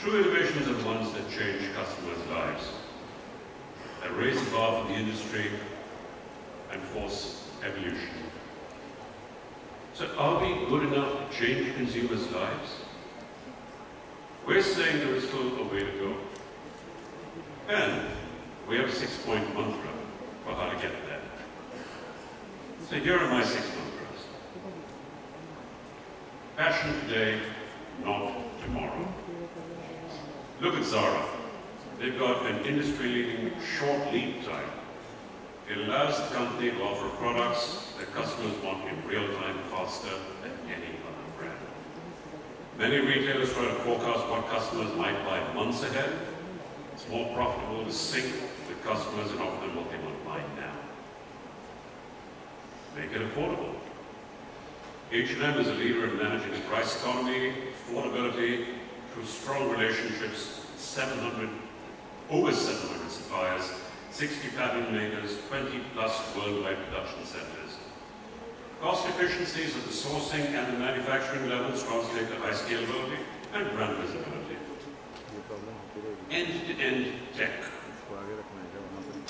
True innovations are the ones that change customers' lives, that raise the bar for the industry and force evolution. So are we good enough to change consumers' lives? We're saying there is still a way to go. And we have a 6-point mantra for how to get there. So here are my 6 mantras. Fashion today, not tomorrow. Look at Zara. They've got an industry-leading short lead time. It allows the company to offer products that customers want in real time faster than any other brand. Many retailers try to forecast what customers might buy months ahead. It's more profitable to sync with customers and offer them what they want to buy now. Make it affordable. H&M is a leader in managing the price economy, affordability, through strong relationships, over 700 suppliers, 60 pattern makers, 20+ worldwide production centers. Cost efficiencies at the sourcing and the manufacturing levels translate to high scalability and brand visibility. End-to-end tech.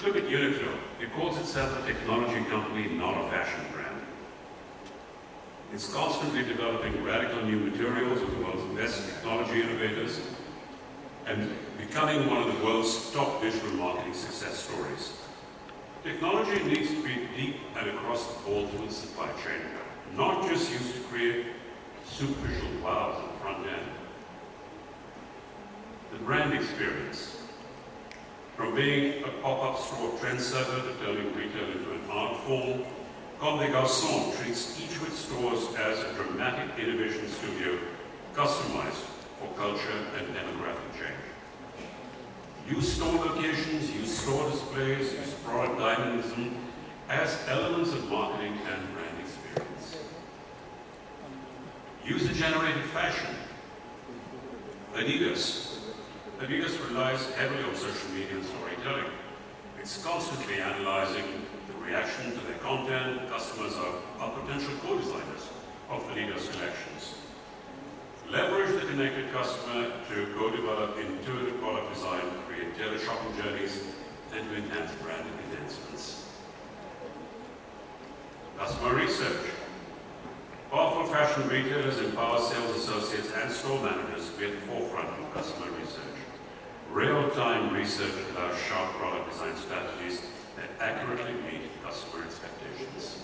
Look at Uniqlo. It calls itself a technology company, not a fashion brand. It's constantly developing radical new materials with the world's best technology innovators and becoming one of the world's top digital marketing success stories. Technology needs to be deep and across the board through the supply chain, not just used to create superficial wows on the front end. The brand experience. From being a pop-up store trendsetter to turning retail into an art form, Comme des Garçons treats each of its stores as a dramatic innovation studio customized for culture and demographic change. Use store locations, use store displays, use product dynamism as elements of marketing and brand experience. User-generated fashion. Adidas. Adidas relies heavily on social media and storytelling. It's constantly analyzing the reaction to their content. Customers are potential co-designers of Adidas collections. Leverage the connected customer to co-develop intuitive product design, create tailored shopping journeys, and to enhance brand enhancements. Customer research. Powerful fashion retailers empower sales associates and store managers to be at the forefront of customer research. Real-time research allows sharp product design strategies that accurately meet customer expectations.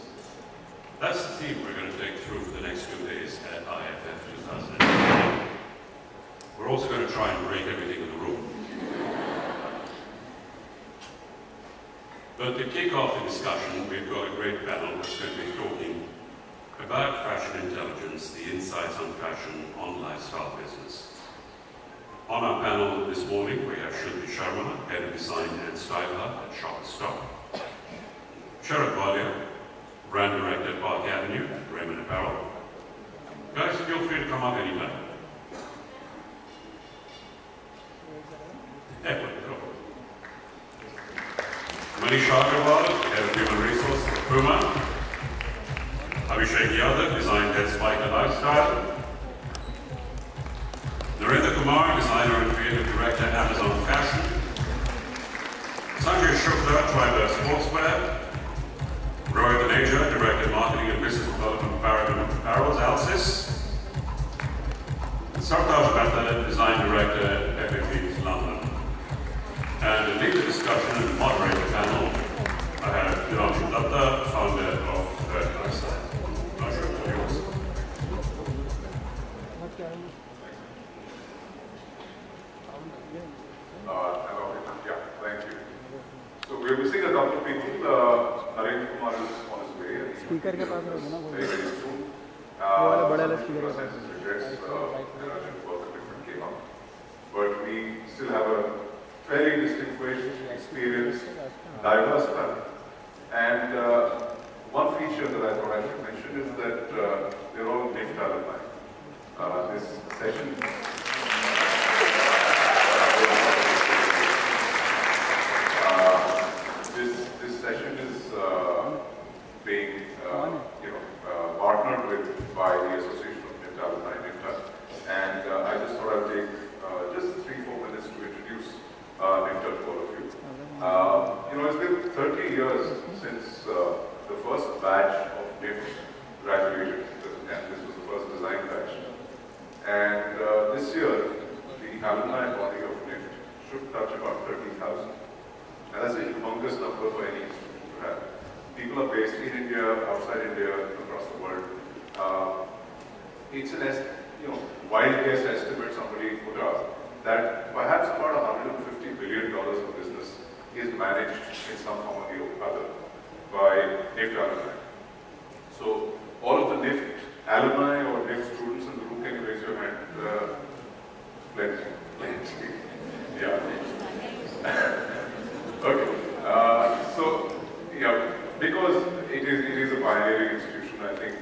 That's the theme we're going to take through for the next 2 days at IFF 2019. We're also going to try and break everything in the room. But to kick off the discussion, we've got a great panel that's going to be talking about fashion intelligence, the insights on fashion, on lifestyle business. On our panel this morning, we have Shilpi Sharma, Head of Design and Style Hub at Shop & Stop. Sharat Walia, Brand Director at Park Avenue, Raymond Apparel. Guys, feel free to come up anytime. Edward, go. Manish Agarwal, Head of Human Resources at Puma. Abhishek Yadav, Design Head Spike and Lifestyle. Narendra Kumar, Designer and Creative Director, Amazon Fashion. Sanjay Shukla, Triber Sportswear. Rohit Aneja, Director, Marketing and Business Development, Paragon Apparels, Alsys. Sartaj Mehta, Design Director, FFP's London. And to lead the discussion and moderate the panel, I have Hiranshi Datta, founder of Lifestyle. Pleasure for yours. Thank you. So we're missing a couple of people. Narendra Kumar is on his way. Speaker के पास रहोगे ना very soon. वो वाला बड़ा वाला speaker के पास. Work commitment came up, but we still have a fairly distinguished, experienced, diverse panel. And one feature that I thought I should mention is that they're all NIFT alumni. This session. This session is being partnered with by the Association of NIFT Alumni, NIFT, and I just thought I'd take just years since the first batch of NIFT graduated, and this was the first design batch. And this year, the alumni body of NIFT should touch about 30,000. And that's a humongous number for any institution to have. People are based in India, outside India, across the world. It's an wild guess estimate somebody put out that perhaps about $150 billion of business is managed in some form or the other by NIFT alumni. So all of the NIFT alumni or NIFT students in the room, can you raise your hand? Plenty. Yeah. Okay. So yeah, because it is a pioneering institution, I think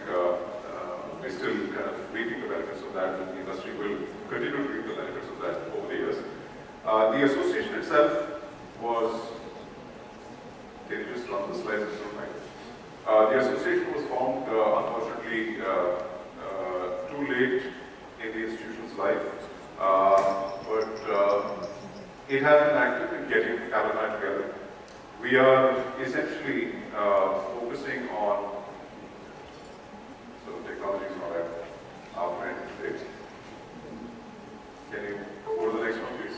we're still kind of reaping the benefits of that, and the industry will continue to reap the benefits of that over the years. The association itself was, can you just run the slides if you don't mind? The association was formed, unfortunately, too late in the institution's life, but it has been active in getting alumni together. We are essentially focusing on, so technology is not our friend today. Can you go to the next one, please?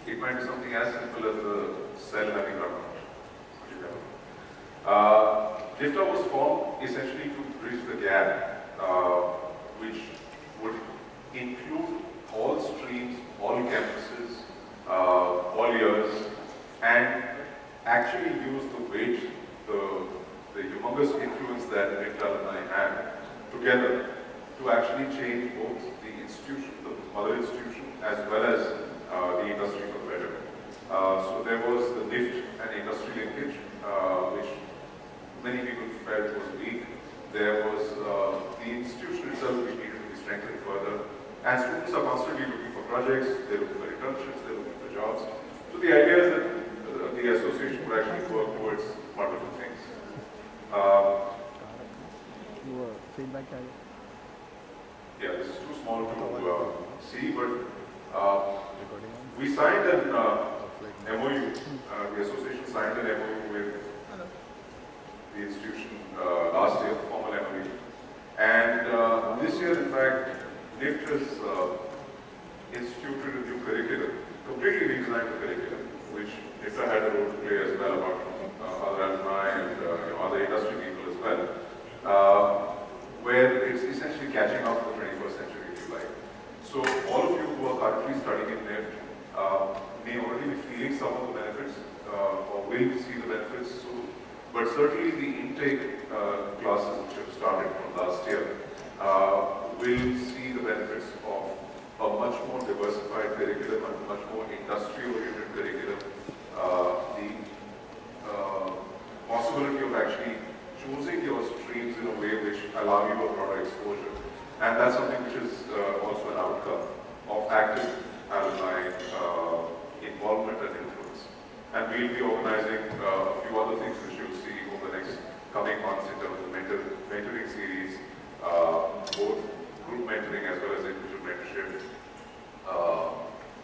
It might be something as simple as the cell having run out. NIFT was formed essentially to bridge the gap, which would include all streams, all campuses, all years, and actually use the weight, the humongous influence that NIFT alumni have together to actually change both the institution, the mother institution, as well as the industry for the better. So there was the NIFT and industry linkage, which many people felt was weak. There was the institution itself, which needed to be strengthened further. And students are constantly looking for projects, they're looking for internships, they're looking for jobs. So the idea is that the association would actually work towards multiple things. Yeah, this is too small to see, but we signed an MOU, the association signed an MOU with the institution last year, formal MOU. And this year, in fact, NIFT has instituted a new curriculum, completely redesigned the curriculum, which NIFT had a role to play as well, about other alumni and other industry people as well, where it's essentially catching up to the 21st century, if you like. So all of you who are currently studying in NIFT may already be feeling some of the benefits, or will see the benefits soon. But certainly the intake classes which have started from last year will see the benefits of a much more diversified curriculum and much more industry-oriented curriculum. The possibility of actually choosing your streams in a way which allow you a broader exposure. And that's something which is also an outcome of active alumni involvement and influence. And we'll be organizing a few other things which you'll see over the next coming months in terms of mentoring series, both group mentoring as well as individual mentorship,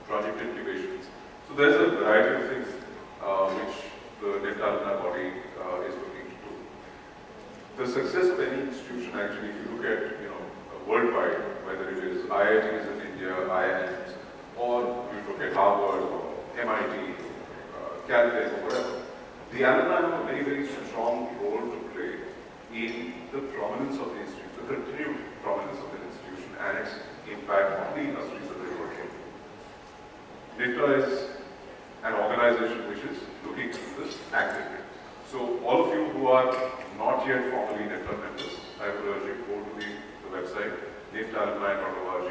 project incubations. So there's a variety of things which the NIFT alumni body is looking to do. The success of any institution, actually, if you look at worldwide, whether it is IITs in India, IIMs, or you look at Harvard or MIT, Caltech, or whatever, the alumni have a very, very strong role to play in the prominence of the institution, the continued prominence of the institution and its impact on the industries that they work in. NIFT is an organization which is looking into this actively. So all of you who are not yet formally NIFT members, I would urge you to go to the website, niftalumni.org,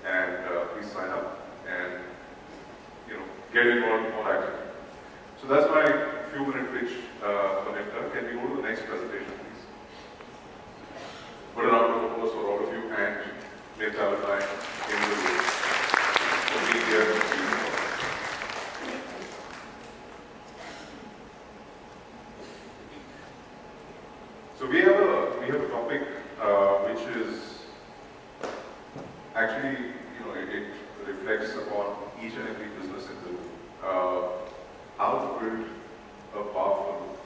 and please sign up and get involved more actively. So that's my few-minute pitch for NIFT. Can we go to the next presentation, please? Put a round of applause for all of you and NIFT alumni in the room for being here. So we have a topic which is actually it reflects upon each and every business in the room. how to build a powerful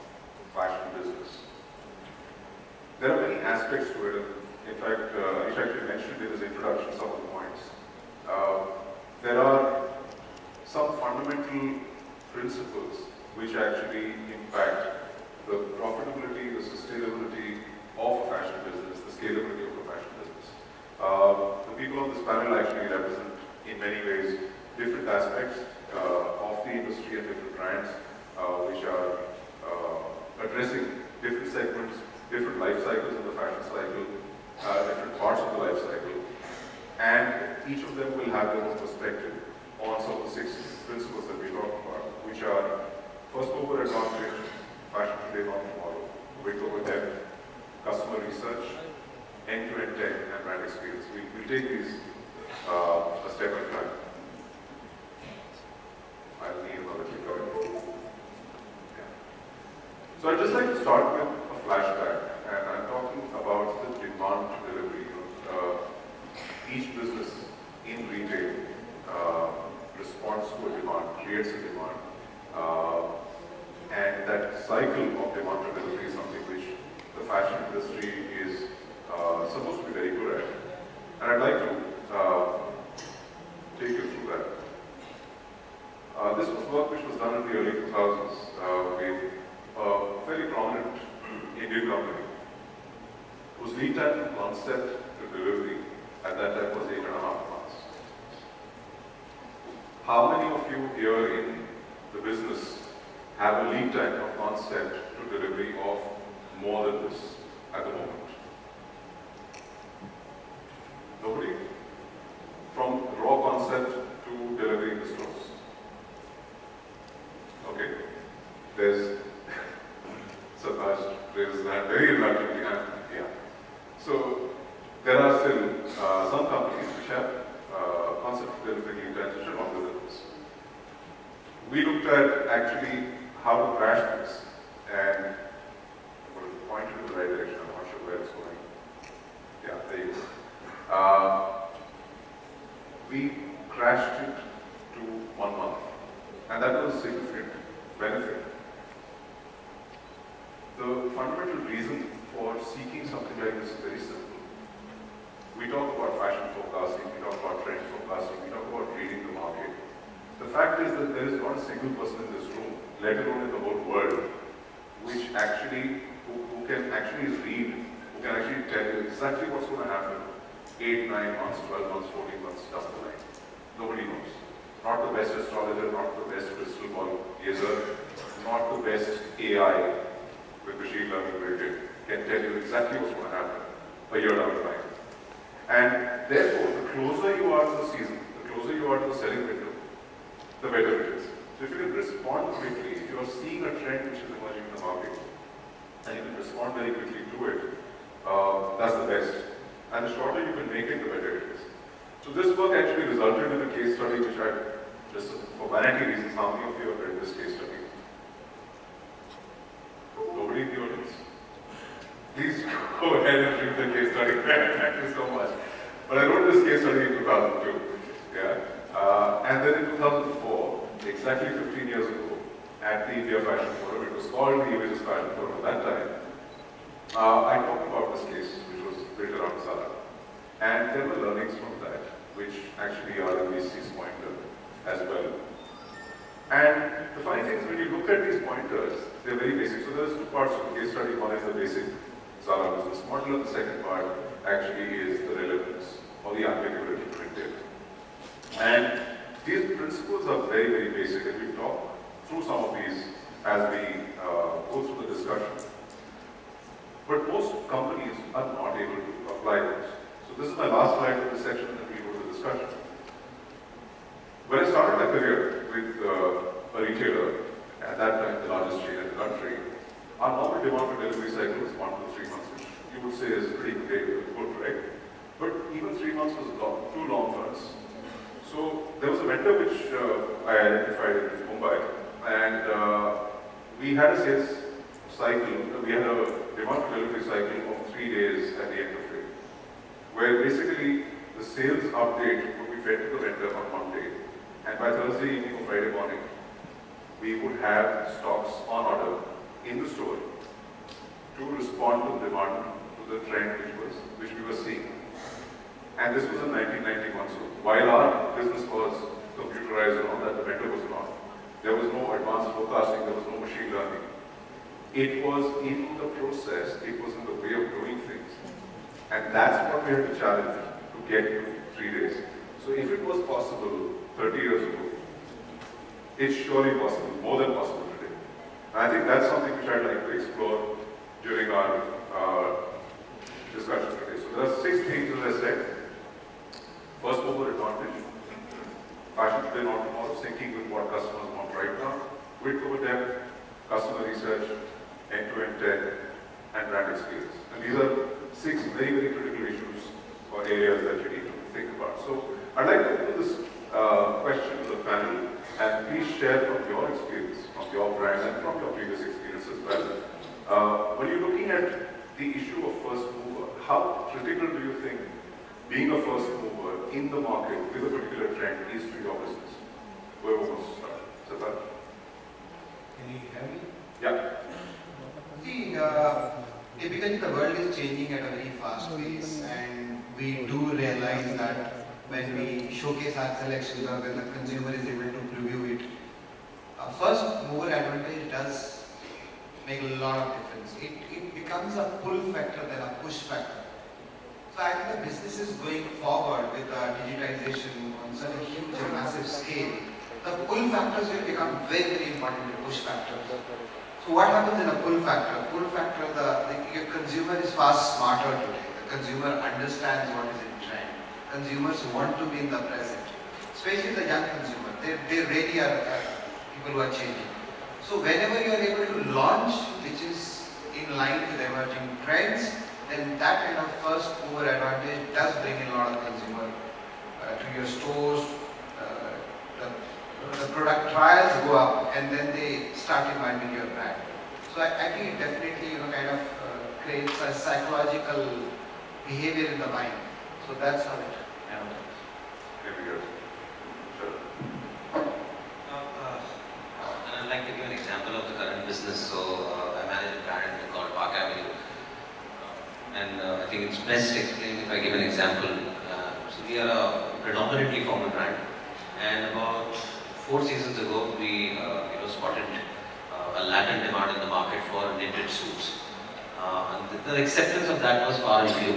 fashion business. There are many aspects to it. In fact, Anish actually mentioned in his introduction some of the points. There are some fundamental principles which actually impact the profitability, the sustainability of a fashion business, the scalability of a fashion business. The people on this panel actually represent, in many ways, different aspects of the industry and different brands which are addressing different segments, different life cycles in the fashion cycle, different parts of the life cycle. And each of them will have their own perspective on some of the 6 principles that we talked about, which are first mover advantage, fashion today, not tomorrow, width over depth, customer research, end-to-end tech, and brand experience. We'll take these a step at a time. I'll need another clicker. Yeah. So I'd just like to start with a flashback, and I'm talking about the demand delivery. Each business in retail responds to a demand, creates a demand, and that cycle of demand delivery is something which the fashion industry is supposed to be very good at. And I'd like to take you through that. This was work which was done in the early 2000s with a very prominent Indian company whose lead time from concept to delivery at that time was 8.5 months. How many of you here in the business have a lead time from concept to delivery of more than this at the moment? Nobody? From raw concept to delivery in the stores? Okay. There's Sartaj raises that very reluctantly. Yeah. So there are still some companies which have concept delivery lead times which are longer than this. We looked at actually how to crash this, and we'll point it in the right direction. I'm not sure where it's going. Yeah, there you go. We crashed it to 1 month, and that was a significant benefit. The fundamental reason for seeking something like this is very simple. We talk about fashion forecasting, we talk about trend forecasting, we talk about reading the market. The fact is that there is not a single person in this room, let alone in the whole world, which actually, who can actually read, who can actually tell you exactly what's going to happen 8, 9 months, 12 months, 14 months down the line. Nobody knows. Not the best astrologer, not the best crystal ball gazer, not the best AI with machine learning built in can tell you exactly what's going to happen a year down the line. And therefore, the closer you are to the season, the closer you are to the selling window, the better it is. So if you can respond quickly, if you are seeing a trend which is emerging in the market, and you can respond very quickly to it, that's the best. And the shorter you can make it, the better it is. So this work actually resulted in a case study which I, just for vanity reasons, how many of you have read this case study? Nobody in the audience? Please go ahead and read the case study. Thank you so much. But I wrote this case study in 2002. Yeah. And then in 2004, exactly 15 years ago, at the India Fashion Forum, it was called the Images Fashion Forum at that time, I talked about this case, which was built around Zara. And there were learnings from that, which actually are in VC's pointer as well. And the funny thing is, when you look at these pointers, they're very basic. So there's 2 parts of the case study. One is the basic Zara business model, and the second part actually is the relevance or the applicability to retail. And these principles are very, very basic, and we'll talk through some of these as we go through the discussion. But most companies are not able to apply those. So this is my last slide for this section, and then we go to the discussion. When I started my career with a retailer, at that time the largest chain in the country, our normal demand for delivery cycle was 1 to 3 months, which you would say is pretty good, right? But even 3 months was too long for us. So there was a vendor which I identified in Mumbai, and we had a sales cycle, we had a demand delivery cycle of 3 days at the end of it, where basically the sales update would be fed to the vendor on Monday, and by Thursday evening or Friday morning, we would have stocks on order in the store to respond to demand, to the trend which we were seeing. And this was in 1991. So while our business was computerized and all that, the vendor was not. There was no advanced forecasting, there was no machine learning. It was in the process, it was in the way of doing things. And that's what we had to challenge to get to 3 days. So if it was possible 30 years ago, it's surely possible, more than possible today. And I think that's something which I'd like to explore during our discussion today. So there are 6 things, as I said. First mover advantage, fashion today, not tomorrow, syncing with what customers want right now, width over depth, customer research, end-to-end tech, and brand experience. And these are 6 very, very critical issues or areas that you need to think about. So I'd like to put this question to the panel, and please share from your experience, from your brand, and from your previous experience as well. When you're looking at the issue of first mover, how critical do you think being a first mover in the market with a particular trend is to your business? Whoever wants to start. Siddharth? Can you hear me? Yeah. See, typically the world is changing at a very fast pace, and we do realize that when we showcase our collections or when the consumer is able to preview it, first mover advantage does make a lot of difference. It becomes a pull factor than a push factor. So I think the business is going forward with digitization on such a huge and massive scale. The pull factors will become very, very important to push factors. So what happens in a pull factor? Pull factor, your consumer is far smarter today. The consumer understands what is in trend. Consumers want to be in the present, especially the young consumer. They really are people who are changing. So whenever you are able to launch, which is in line with emerging trends, then that kind of first mover advantage does bring in a lot of consumer to your stores. The product trials go up, and then they start imagining your brand. So I think it definitely kind of creates a psychological behavior in the mind. So that's how it happens. And I'd like to give an example of the current business. So I manage a brand called Park Avenue. And I think it's best explained if I give an example. So we are a predominantly formal brand, and about 4 seasons ago we spotted a latent demand in the market for knitted suits. And the acceptance of that was far and few.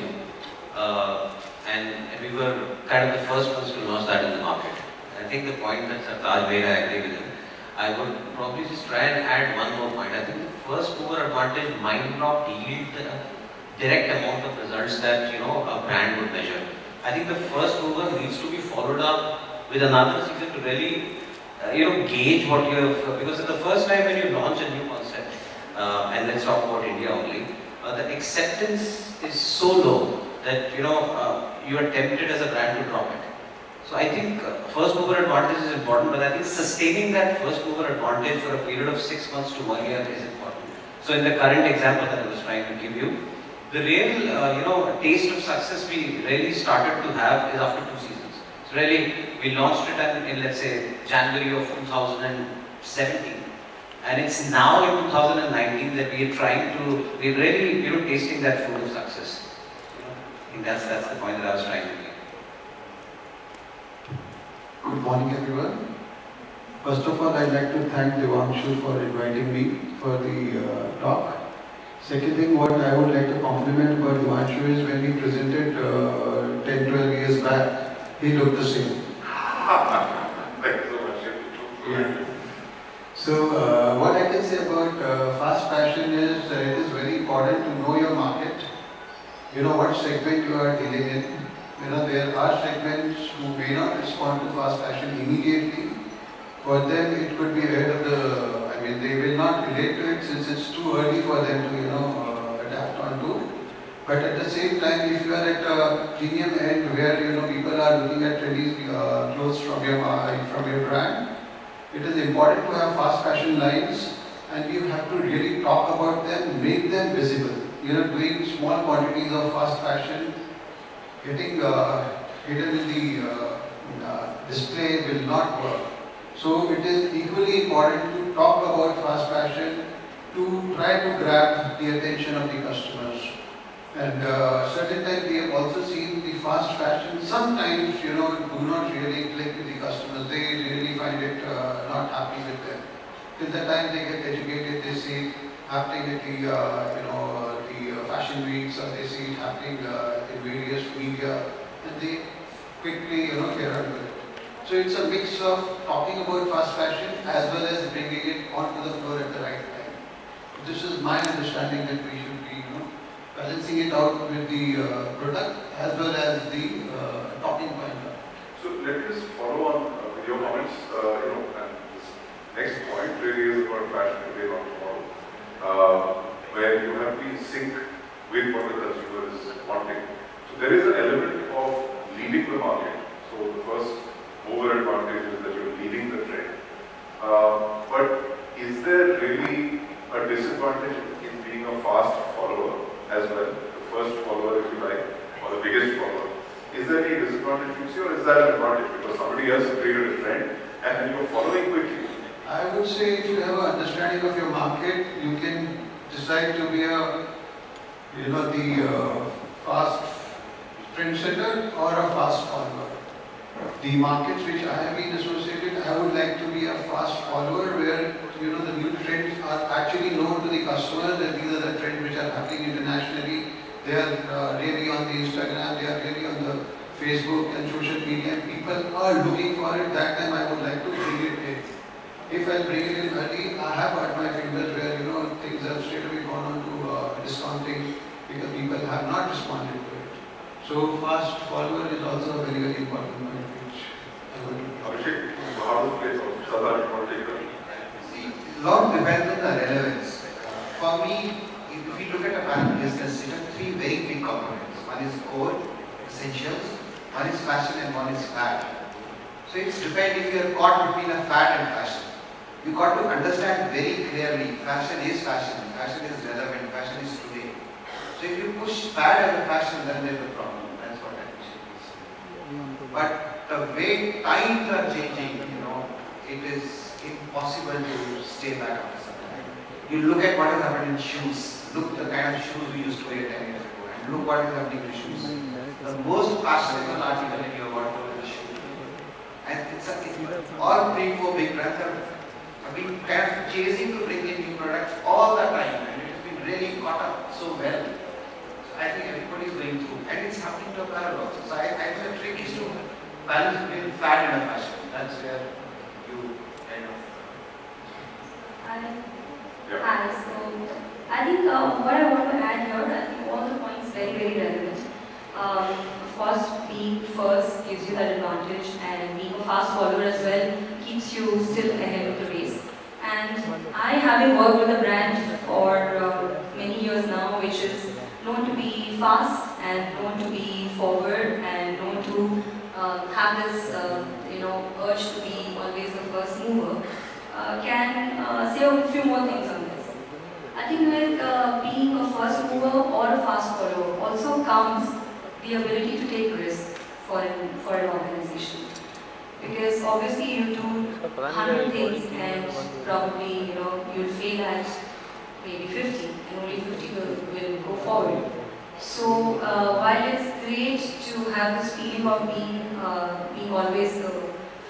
And we were kind of the first ones to launch that in the market. I think the point that Sartaj made, I agree with him. I would probably just try and add one more point. I think the first mover advantage might not yield the direct amount of results that a brand would measure. I think the first mover needs to be followed up with another season to really gauge what you have, because the first time when you launch a new concept, and let's talk about India only, the acceptance is so low that you are tempted as a brand to drop it. So I think first mover advantage is important, but I think sustaining that first mover advantage for a period of 6 months to 1 year is important. So in the current example that I was trying to give you, the real taste of success we really started to have is after 2 seasons. So really we launched it in let's say January of 2017, and it's now in 2019 that we're really tasting that fruit of success. I think that's the point that I was trying to make. Good morning, everyone. First of all, I'd like to thank Devanshu for inviting me for the talk. Second thing, what I would like to compliment about Devanshu is when he presented 10-12 years back, he looked the same. Thank you so much. Yeah. So, what I can say about fast fashion is it is very important to know your market. You know what segment you are dealing in. There are segments who may not respond to fast fashion immediately. For them, it could be ahead of they will not relate to it since it's too early for them to, adapt onto. But at the same time, if you are at a premium end where, people are looking at trendy clothes from your brand, it is important to have fast fashion lines, and you have to really talk about them, make them visible. Doing small quantities of fast fashion, getting hidden in the display will not work. So it is equally important to talk about fast fashion to try to grab the attention of the customers. And certain times we have also seen the fast fashion sometimes, do not really click with the customers. They really find it not happy with them. Till the time they get educated, they see it happening at the fashion weeks, or they see it happening in various media, and they quickly, get on with it. So it's a mix of talking about fast fashion as well as bringing it onto the floor at the right time. This is my understanding that we should be, balancing it out with the product as well as the talking point. So let me just follow on with your comments. And this next point really is about fashion today, not tomorrow, where you have to be in sync with what the consumer is wanting. So there is an element of leading the market. So the first mover advantage is that you're leading the trend. But is there really a disadvantage in being a fast follower as well? The first follower, if you like, or the biggest follower. Is there any disadvantage you see, or is that an advantage because somebody else created a trend and then you're following quickly? I would say if you have an understanding of your market, you can decide to be a, the fast trendsetter or a fast follower. The markets which I have been associated, I would like to be a fast follower where, the new trends are actually known to the customer, that these are the trends which are happening internationally. They are really on the Instagram, they are really on the Facebook and social media, and people are looking for it. That time I would like to bring it in. If I bring it in early, I have got my fingers where, things have straight away gone on to discounting because people have not responded to it. So fast follower is also a very, very important point which I would. Abhishek, how to play Sadar, you want to take that? See, a lot depends on the relevance. For me, if we look at a brand business, it has three very big components. One is core, essentials, one is fashion, and one is fad. So it's depends if you are caught between a fad and fashion. You got to understand very clearly, fashion is relevant, fashion is today. So if you push fad as a fashion, then there's a problem. That's what I think. But the way times are changing, it is impossible to stay back after some time. You look at what has happened in shoes. Look the kind of shoes we used to wear 10 years ago, and look what is happening to shoes. The most fashionable article in your wardrobe is a shoe. And it's all 3-4 big brands have been kind of chasing to bring in new products all the time, and it has been really caught up so well. So I think everybody is going through, and it's happening to apparel also. So I think the trick is to balance between fad and fashion. That's where you kind of. Hi, so I think what I want to add here, I think all the points very, very relevant. Of course, being first gives you that advantage, and being a fast follower as well keeps you still ahead of the race. And I, having worked with a brand for many years now, which is known to be fast and known to be forward and known to have this, urge to be always the first mover, can say a few more things on this. I think with being a first mover or a fast follower also comes the ability to take risks for an organization. Because obviously you do 100 things and probably you'll fail at maybe 50 and only 50 will go forward. So while it's great to have this feeling of being always the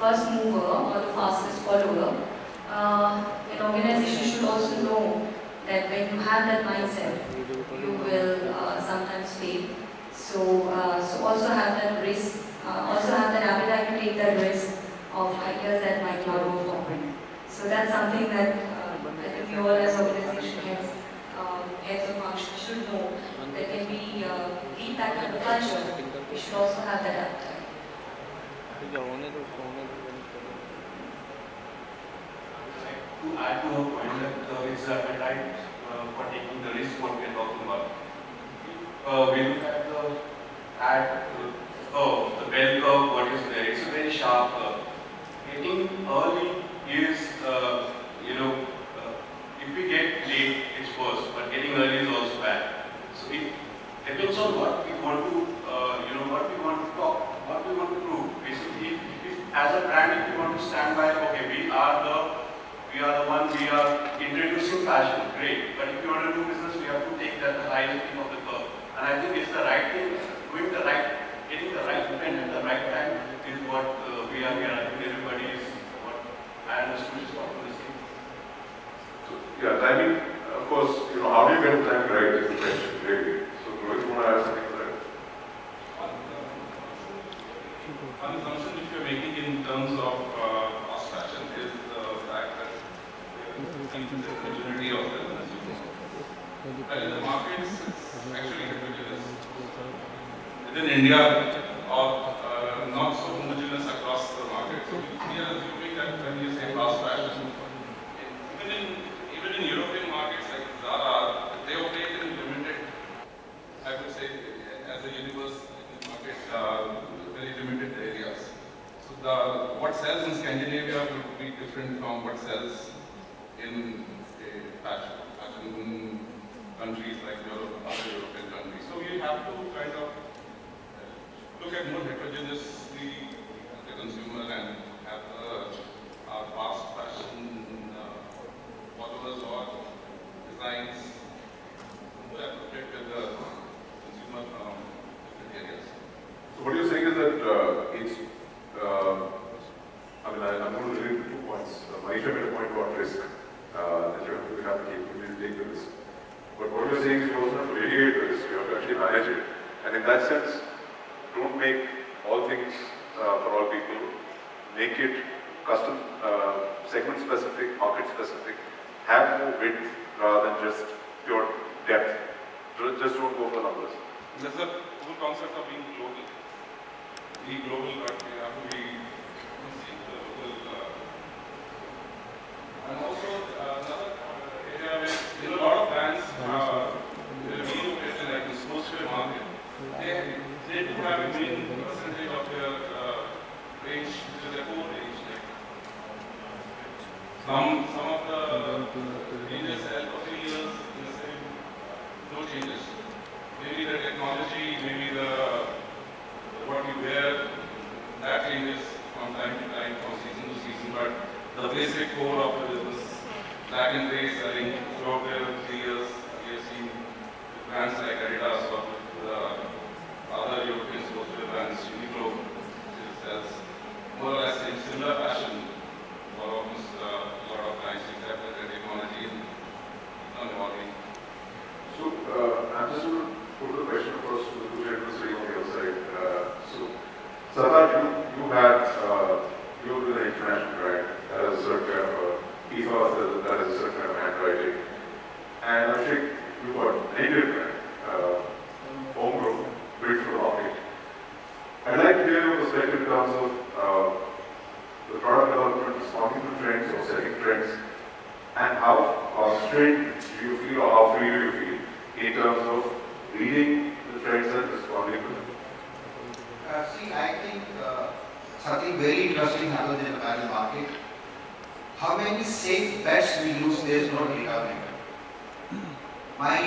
first mover or the fastest follower, an organization should also know that when you have that mindset, you will sometimes fail. So also have that risk, also have that appetite to take that risk of ideas that might not go forward. So that's something that I think we all as organization heads of function should know, that when we lead that kind of culture, we should also have that appetite. To add to a point that it's the appetite for taking the risk what we are talking about. We look at the bell curve, what is there. It's a very sharp curve. Getting early is, if we get late, it's worse, but getting early is also bad. So it depends on what we want to, what we want to talk, what we want to prove. Basically, if as a brand, if we want to stand by, okay, we are the one, we fashion, great. But if you want to do business, we have to take that the highest peak of the curve. And I think it's the right thing, getting the right trend at the right time is what we are here. I think everybody is what I understood is what we're saying. So, yeah, timing, of course, how do you get the timing right is the question, really. So, Rohit, you want to add something to that? One assumption which we are making in terms of fast fashion is the fact that the maturity of the consumer. But in the markets, it's actually heterogeneous. Within India, or not so homogeneous across the market. So we are assuming that when you say fast fashion, even in European markets like Zara, they operate in limited, I would say, as a universe market, very limited areas. So what sells in Scandinavia will be different from what sells in fashion countries like Europe, other European countries. So we have to kind of look at more heterogeneously the consumer and have our fast fashion followers or designs more appropriate with the consumer from different areas. So what you're saying is that it's, I'm going to relate to 2 points. Manisha made a point about risk, that you have the capability to take the risk. But what you're saying is you also have to mitigate the risk, you have to actually manage it. And in that sense, don't make all things for all people. Make it custom, segment specific, market specific. Have more width rather than just pure depth. Just don't go for numbers. There's a whole concept of being global. Be global, but we have to be local. And also another area where a lot of brands like the sportswear market, they do have a main percentage of their range, which is their core range. Some of the ranges sell for 3 years in the same, no changes. Maybe the technology, maybe what you wear, that changes from time to time, from season to season, but the basic core of the business, black and gray selling throughout their 3 years. We have seen brands like Adidas or the other European sportswear brands, Uniqlo, which sells more or less in similar fashion for almost a lot of times, except that the technology is not evolving. So, I'm just going to put the question across to the 2 gentlemen sitting on the other side. Sartaj, you were with an international brand that has a certain kind of ethos, that has a certain kind of handwriting. And Abhishek, you've got an Indian brand, homegrown, built for the market. I'd like to hear your perspective in terms of the product development, responding to trends or setting trends, and how constrained do you feel or how free do you feel in terms of reading the trends and responding to them? See, I think something very interesting happens in the apparel market. How many safe bets we lose, there is no data on it. My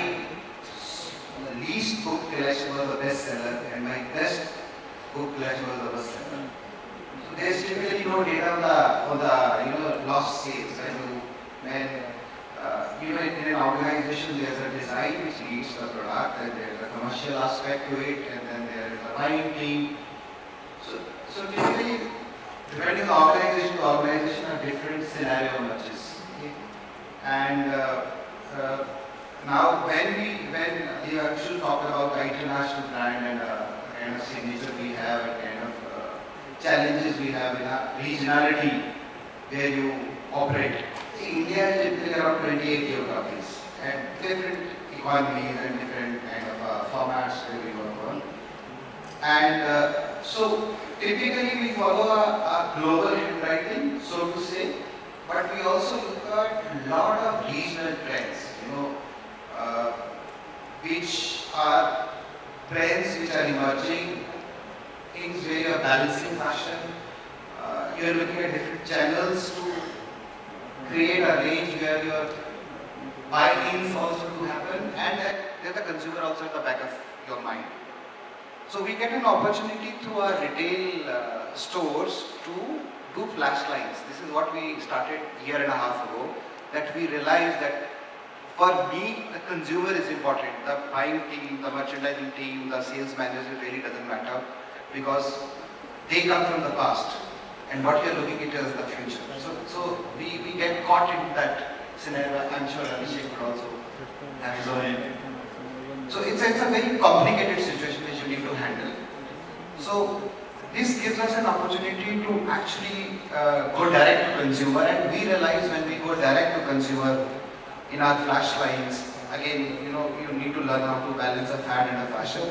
least book collection was the bestseller, and my best book collection was the bestseller. So there is typically no data on the lost sales. In an organization, there is a design which leads the product, and there is a commercial aspect to it, and then there is a buying team. So typically, depending on organization to organization, a different scenario emerges. Okay? And now, when you actually talk about the international brand and kind of signature we have, and kind of challenges we have in our regionality where you operate. See, India is typically around 28 geographies and different economies and different kind of formats where we work on. And so typically we follow a global handwriting, so to say, but we also look at a lot of regional trends, which are trends which are emerging, things where you are balancing fashion. You are looking at different channels to create a range where your buy-ins also do happen, and then the consumer also at the back of your mind. So we get an opportunity through our retail stores to do flash lines. This is what we started a year and a half ago, that we realized that For me, the consumer is important. The buying team, the merchandising team, the sales manager really doesn't matter because they come from the past and what you're looking at is the future. So we get caught in that scenario. I'm sure Abhishek would also have his own. So it's a very complicated situation which you need to handle. So this gives us an opportunity to actually go direct to consumer, and we realize when we go direct to consumer in our flash lines, again, you know, you need to learn how to balance a fad and a fashion.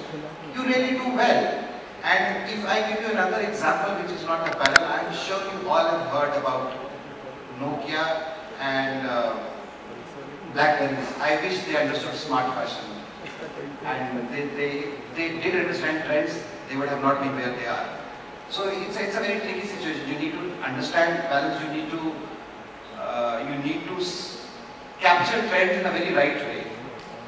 You really do well. And if I give you another example which is not apparel, I'm sure you all have heard about Nokia and Blackberries. I wish they understood smart fashion. And they did understand trends, they would have not been where they are. So it's a very tricky situation. You need to understand balance, you need to capture trends in a very right way.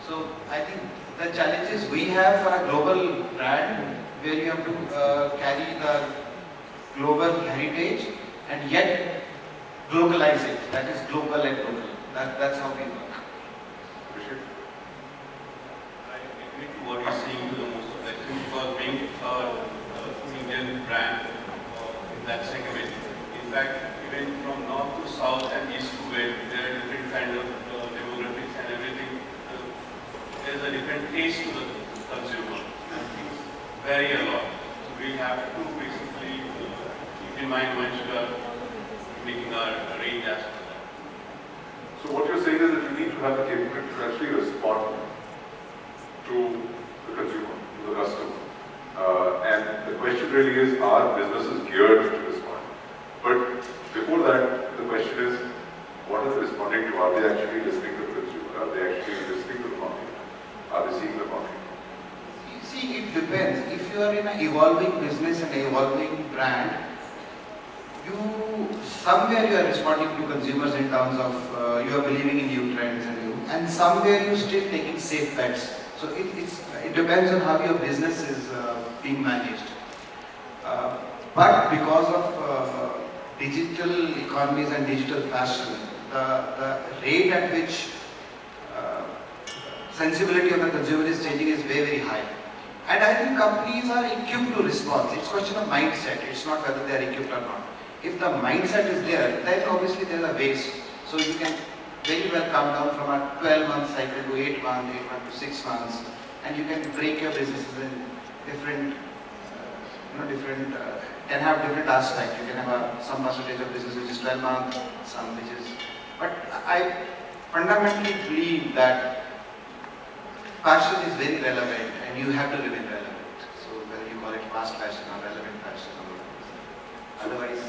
So I think the challenges we have for a global brand where you have to carry the global heritage and yet globalize it. That is global and local. That's how we work. I agree to what you're saying to the most of that. Because being an Indian brand in that segment, in fact, even from north to south and east to west, there are different kind of demographics and everything. There's a different taste to the consumer. And things vary a lot. So we have to basically keep in mind when we are making our range as per that. So what you're saying is that you need to have the capability to actually respond to the consumer, to the customer. And the question really is, are businesses geared to respond? But before that, the question is, what are they responding to? Are they actually listening to the consumer? Are they actually listening to the market? Are they seeing the market? See, it depends. If you are in an evolving business and an evolving brand, somewhere you are responding to consumers in terms of you are believing in new trends and somewhere you are still taking safe bets. So it depends on how your business is being managed. But because of digital economies and digital fashion, the rate at which sensibility of the consumer is changing is very, very high. And I think companies are equipped to respond. It's a question of mindset. It's not whether they are equipped or not. If the mindset is there, then obviously there is a base. So you can very well come down from a 12-month cycle to 8 months, 8 months to 6 months, and you can break your businesses in different, can have different aspects. You can have some percentage of business which is 12 months, some which is. But I fundamentally believe that fashion is very relevant, and you have to remain relevant. So whether you call it fast fashion or relevant fashion, otherwise.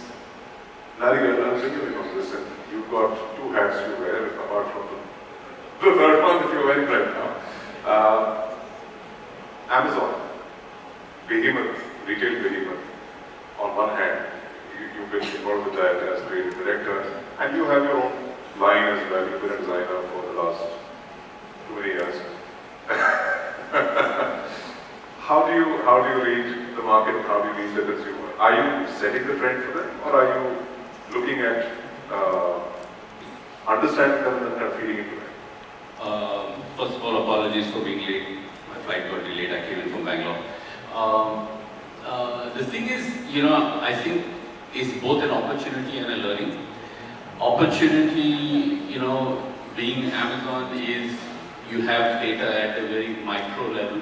Larry, I'm thinking of this, and you've got two hats you wear, apart from the third one that you're wearing right now. Amazon, behemoth, retail behemoth. On one hand, you've been involved with that as creative director, and you have your own line as well. You've been a designer for the last too many years. How do you read the market? How do you read the consumer? Are you setting the trend for them, or are you looking at understanding them and feeding into them? First of all, apologies for being late. My flight got delayed. I came in from Bangalore. The thing is, I think it's both an opportunity and a learning. Opportunity, being Amazon is you have data at a very micro level,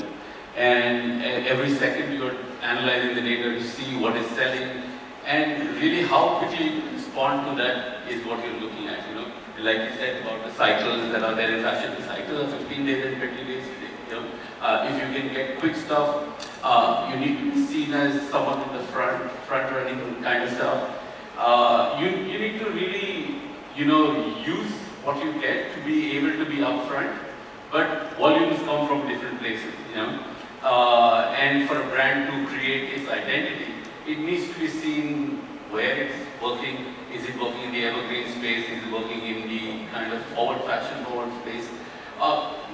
and every second you're analyzing the data to see what is selling, and really how quickly you respond to that is what you're looking at. Like you said about the cycles that are there in fashion, the cycles are 15 days and 20 days. If you can get quick stuff, you need to be seen as someone in the front running kind of stuff. You need to really, use what you get to be able to be upfront, but volumes come from different places, and for a brand to create its identity, it needs to be seen where it's working. Is it working in the evergreen space? Is it working in the kind of forward space?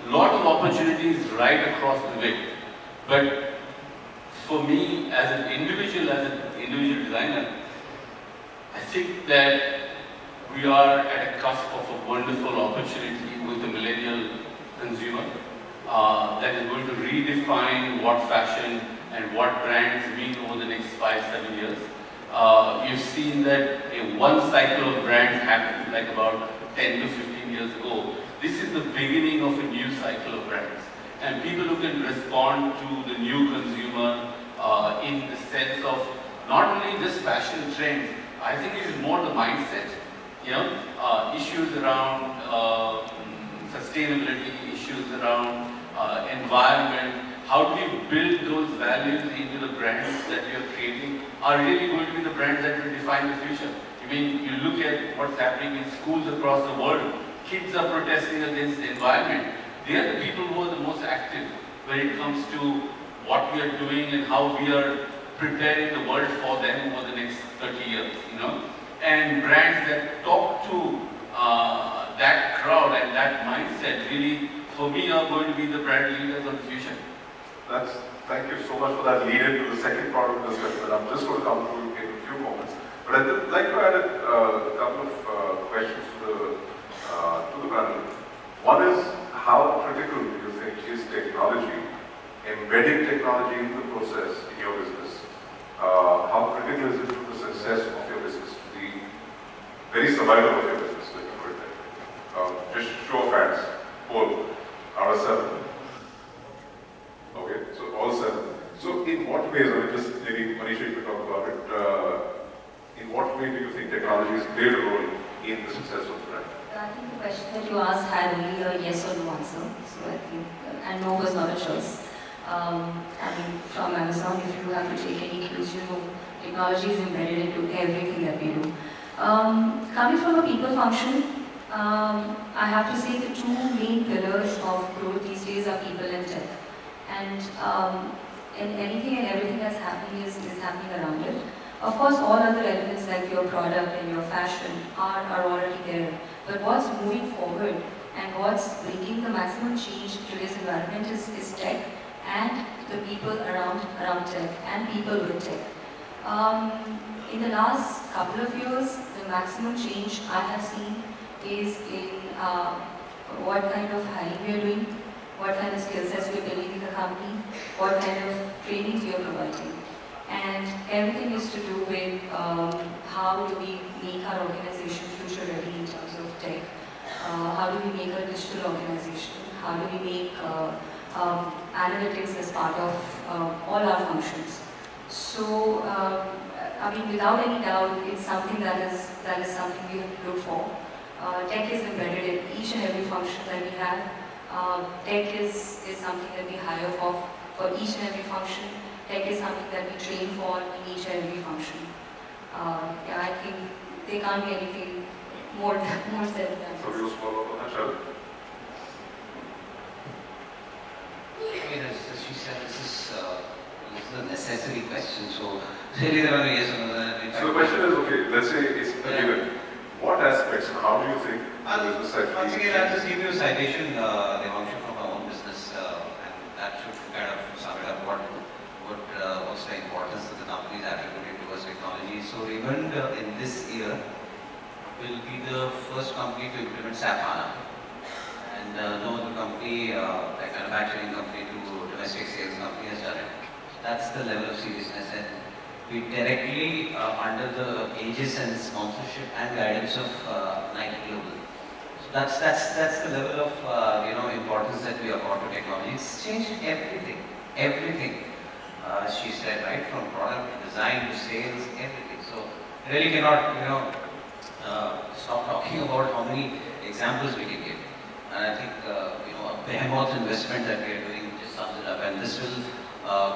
Lot of opportunities right across the way. But for me, as an individual designer, I think that we are at a cusp of a wonderful opportunity with the millennial consumer that is going to redefine what fashion and what brands mean over the next 5-7 years. You've seen that one cycle of brands happened like about 10 to 15 years ago. This is the beginning of a new cycle of brands. And people who can respond to the new consumer in the sense of not only just fashion trends, I think it is more the mindset, issues around sustainability, issues around environment. How do you build those values into the brands that you're creating are really going to be the brands that will define the future. I mean, you look at what's happening in schools across the world. Kids are protesting against the environment. They are the people who are the most active when it comes to what we are doing and how we are preparing the world for them over the next 30 years, And brands that talk to that crowd and that mindset really, for me, are going to be the brand leaders of the future. Thank you so much for that lead into the second part of the discussion. I'm just going to come to in a few moments. But I'd like to add a couple of questions to the panel. One is, how critical do you think is technology, embedding technology into the process in your business? How critical is it to the success of your business, to the very survival of your business, let me put it that way? Just show of hands, poll, out of 7. Okay, so all 7. So in what ways, just maybe Manisha, you could talk about it, in what way do you think technology has played a role in the success of the brand? I think the question that you asked had only a yes or no answer, so I think, and no was not a choice. I mean, from Amazon, if you have to take any cues, technology is embedded into everything that we do. Coming from a people function, I have to say the 2 main pillars of growth these days are people and tech. And anything and everything that's happening is happening around it. Of course, all other elements like your product and your fashion are already there. But what's moving forward and what's bringing the maximum change to today's environment is tech and the people around tech and people with tech. In the last couple of years, the maximum change I have seen is in what kind of hiring we are doing, what kind of skill sets we are building in the company, what kind of trainings we are providing. And everything is to do with how do we make our organization future ready in terms of tech, how do we make a digital organization, how do we make analytics as part of all our functions. So, I mean, without any doubt, it's something that is something we have to look for. Tech is embedded in each and every function that we have. Tech is something that we hire for each and every function. Tech is something that we train for in each and every function. Yeah, I think there can't be anything more said than that. So we'll follow up on that, shall we? I mean, as she said, this is a necessary question. So really, there are yes or no. So the question is, okay, let's say it's a given. What aspects and how do you think the business actually... Once again, I'll just give you a citation, Devanshu, from our own business, and that should kind of sum it up what's the importance that the company is attributing towards technology. So Raymond, in this year, will be the first company to implement SAP HANA. And no other company, like manufacturing company to domestic sales company has done it. That's the level of seriousness, and we directly under the aegis and sponsorship and guidance of Nike Global. So that's the level of importance that we accord to technology. It's changed everything. She said, right, from product to design to sales, everything. So really cannot stop talking about how many examples we can give. And I think a behemoth investment that we are doing just sums it up. And this will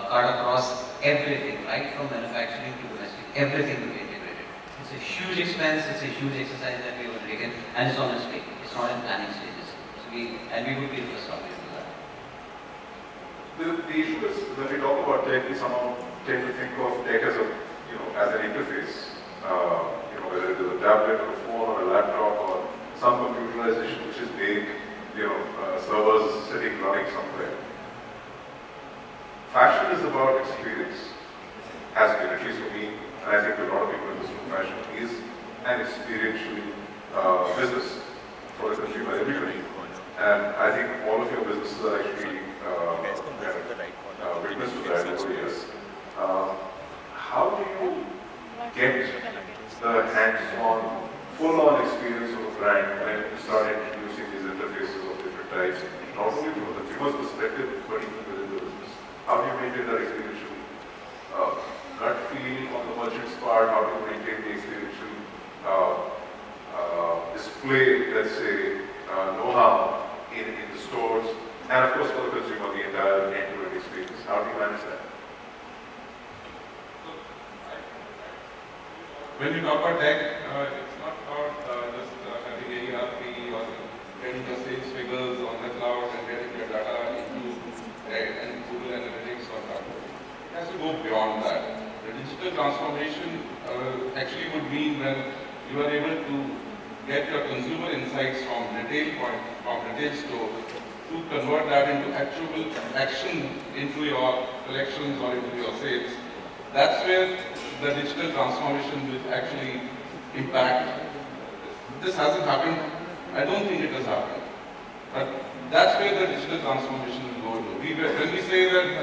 cut across everything, right from manufacturing to domestic, everything will be integrated. It's a huge expense, it's a huge exercise that we have undertaken, and it's on its way. It's not in planning stages. So we would be the first company to do that. The issue is, when we talk about tech, we somehow tend to think of tech as as an interface. Whether it is a tablet or a phone or a laptop or some computerization which is vague, servers sitting running somewhere. Fashion is about experience, has been, at least for me, and I think a lot of people in this room, fashion is an experiential business for the consumer, everybody. And I think all of your businesses are actually witness to that over the years. How do you get the hands-on, full-on experience of a brand when you start introducing these interfaces of different types, not only from the consumer's perspective, but even within the business? How do you maintain that experiential gut feel on the merchant's part? How do you maintain the experiential display, let's say, know-how in the stores, and of course for the consumer, the entire end-to-end experience? How do you manage that? When you talk about tech, it's not about just having a ERP or getting your sales figures on the cloud and getting your data into and Google Analytics or that. It has to go beyond that. The digital transformation actually would mean when you are able to get your consumer insights from retail store to convert that into actual action into your collections or into your sales. That's where the digital transformation will actually impact. This hasn't happened. I don't think it has happened. But that's where the digital transformation will go to. When we say that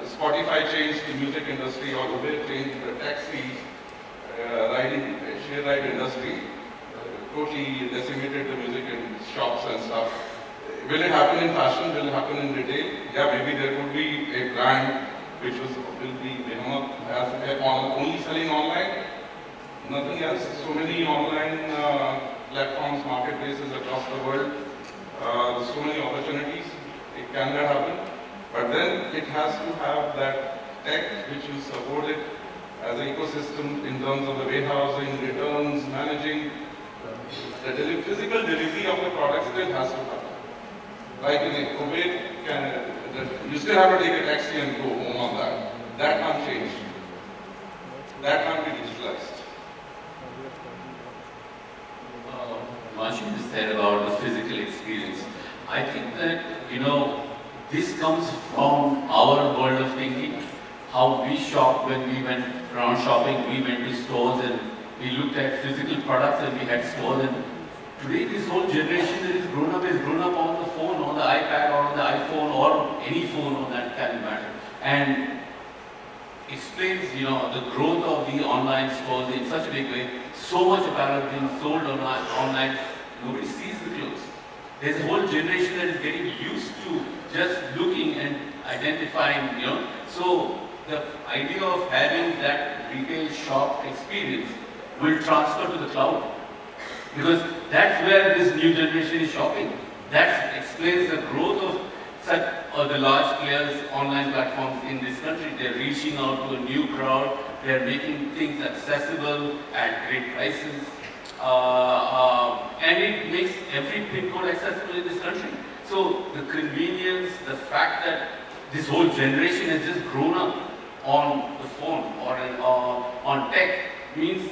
Spotify changed the music industry or Uber changed the taxi share ride industry, totally decimated the music and shops and stuff. Will it happen in fashion? Will it happen in retail? Yeah, maybe there could be a brand which will be only selling online, nothing else. So many online platforms, marketplaces across the world, so many opportunities. It cannot happen. But then it has to have that tech which will support it as an ecosystem in terms of the warehousing, returns, managing. The physical delivery of the product still has to happen. Like in a Kuwait, you still have to take a taxi and go home on that. That can't change. That can't be digitalized. Manshu just said about the physical experience. I think that, this comes from our world of thinking. How we shop when we went around shopping, we went to stores and we looked at physical products and we had stores. And today this whole generation that is grown up on the phone, on the iPad or on the iPhone or any phone on that kind of matter. And explains, the growth of the online stores in such a big way. So much apparel being sold online, nobody sees the clothes. There's a whole generation that is getting used to just looking and identifying, So the idea of having that retail shop experience will transfer to the cloud. Because that's where this new generation is shopping. That explains the growth of such the large players, online platforms in this country. They're reaching out to a new crowd. They're making things accessible at great prices. And it makes every pin code accessible in this country. So the convenience, the fact that this whole generation has just grown up on the phone or on tech means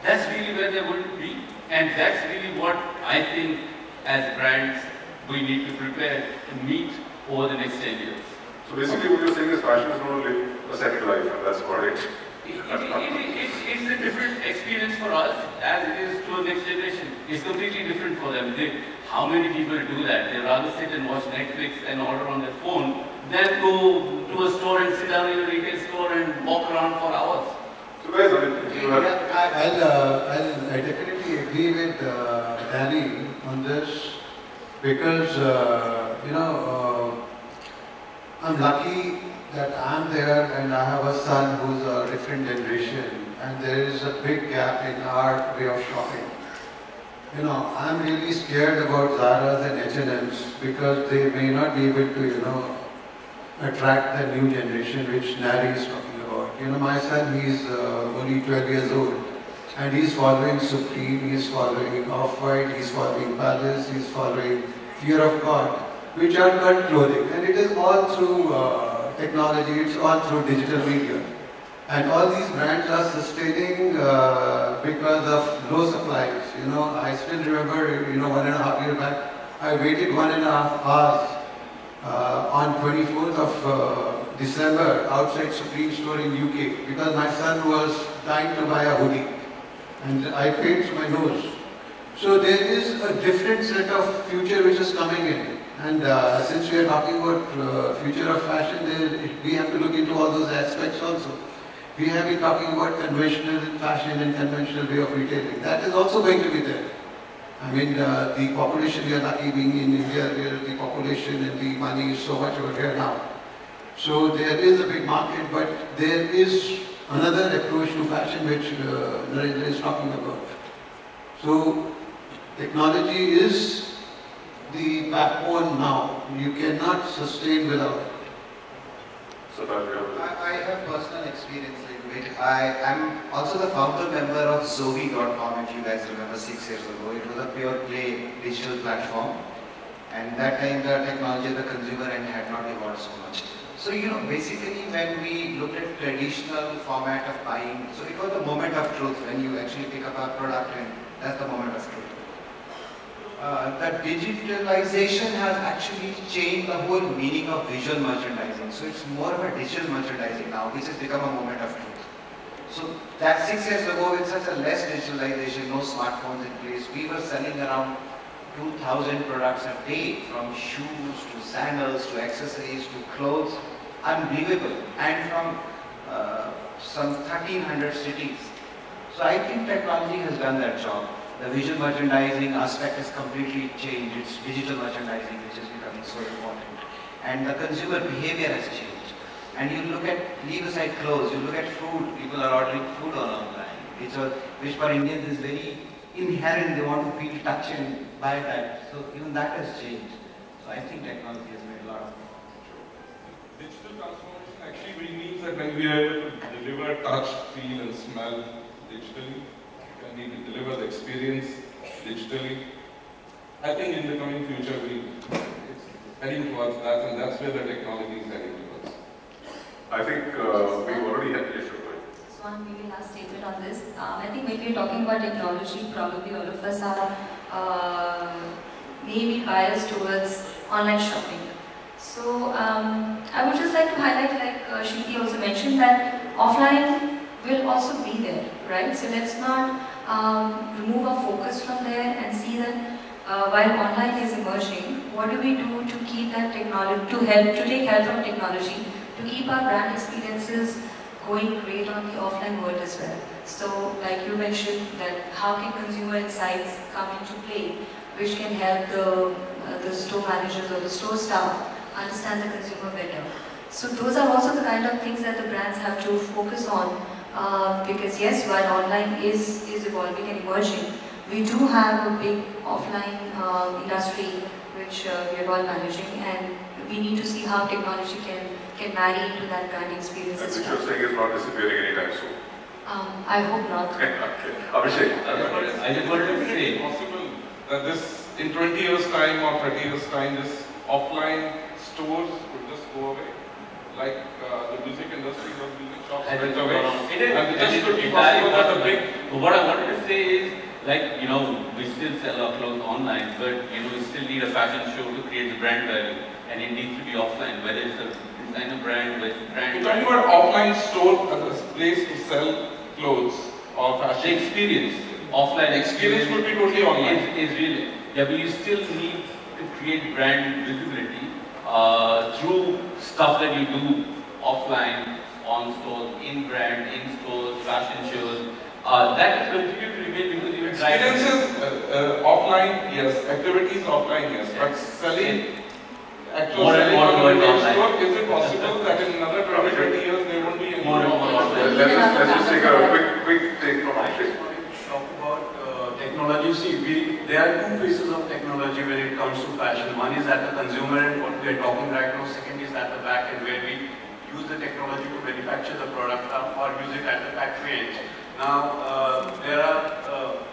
that's really where they're going to be. And that's really what I think as brands we need to prepare to meet over the next 10 years. So basically what you're saying is fashion is going to live a second life, and that's about it. It's a different experience for us as it is to a next generation. It's completely different for them. How many people do that? They rather sit and watch Netflix and order on their phone than go to a store and sit down in a retail store and walk around for hours. So guys, I definitely agree with Danny on this because, I'm lucky that I'm there and I have a son who's a different generation and there is a big gap in our way of shopping. I'm really scared about Zara's and H&M's because they may not be able to, attract the new generation which Nari is talking about. My son, he's only 12 years old and he's following Supreme, he's following Off-White, he's following Palace, he's following Fear of God, which are cult clothing, and it is all through technology, it's all through digital media. And all these brands are sustaining because of low supplies. I still remember, 1.5 years back, I waited 1.5 hours on 24th of December outside Supreme store in UK because my son was dying to buy a hoodie and I paid through my nose. So there is a different set of future which is coming in. And since we are talking about future of fashion, we have to look into all those aspects also. We have been talking about conventional fashion and conventional way of retailing. That is also going to be there. I mean, the population, we are lucky being in India, where the population and the money is so much over here now. So there is a big market, but there is another approach to fashion which Narendra is talking about. So technology is the backbone now. You cannot sustain without it. I have personal experience a little bit. I am also the founder member of Zoe.com, if you guys remember, 6 years ago. It was a pure play digital platform. And that time the technology of the consumer end had not evolved so much. So, you know, basically when we looked at traditional format of buying, so it was the moment of truth when you actually pick up a product, and that's the moment of truth. The digitalization has actually changed the whole meaning of visual merchandising. So it's more of a digital merchandising now, which has become a moment of truth. So that 6 years ago, with such a less digitalization, no smartphones in place, we were selling around 2,000 products a day, from shoes to sandals to accessories to clothes, unbelievable, and from some 1,300 cities. So I think technology has done that job. The visual merchandising aspect has completely changed. It's digital merchandising which is becoming so important. And the consumer behavior has changed. And you look at, leave aside clothes, you look at food, people are ordering food online, which for Indians is very inherent. They want to feel touch and buy that. So even that has changed. So I think technology has made a lot of difference. Digital transformation actually means that when we are able to deliver touch, feel and smell digitally, we need to deliver the experience digitally. I think in the coming future it's heading towards that, and that's where the technology is heading towards. I think we already had the issue. Just one maybe last statement on this. I think when we're talking about technology, probably all of us are maybe biased towards online shopping. So I would just like to highlight, like Shruti also mentioned, that offline will also be there, right? So let's not remove our focus from there and see that while online is emerging, what do we do to keep that technology, to take help from technology, to keep our brand experiences going great on the offline world as well. So like you mentioned, that how can consumer insights come into play, which can help the store managers or the store staff understand the consumer better. So those are also the kind of things that the brands have to focus on, because yes, while online is evolving and emerging, we do have a big offline industry which we are all managing, and we need to see how technology can marry into that brand experience as well. Which you're saying is not disappearing anytime soon. I hope not. Okay. Abhishek. I just wanted to say, possible that this, in 20 years time or 30 years time, this offline stores would just go away. Like the music industry was music shops went away. And it just could be possible that a big... What I wanted to say is, like, you know, we still sell our clothes online, but, you know, we still need a fashion show to create the brand value. And it needs to be offline, whether it's a designer brand, whether it's a brand... You're talking about offline store as a place to sell clothes or fashion. The experience, offline experience would be totally online. Is really, yeah, but you still need to create brand visibility through stuff that you do offline, on stores, in brand, in stores, fashion shows. That will continue to remain because you experiences offline, yes. Activities offline, yes. But selling, actual selling on a store, is it possible that in another 20 years there won't be any more offline? Let's just take a quick take from Abhishek. Talk about technology. See, there are two phases of technology when it comes to fashion. One is at the consumer end, what we are talking right now. Second is at the back end, where we use the technology to manufacture the product or use it at the factory edge. Now,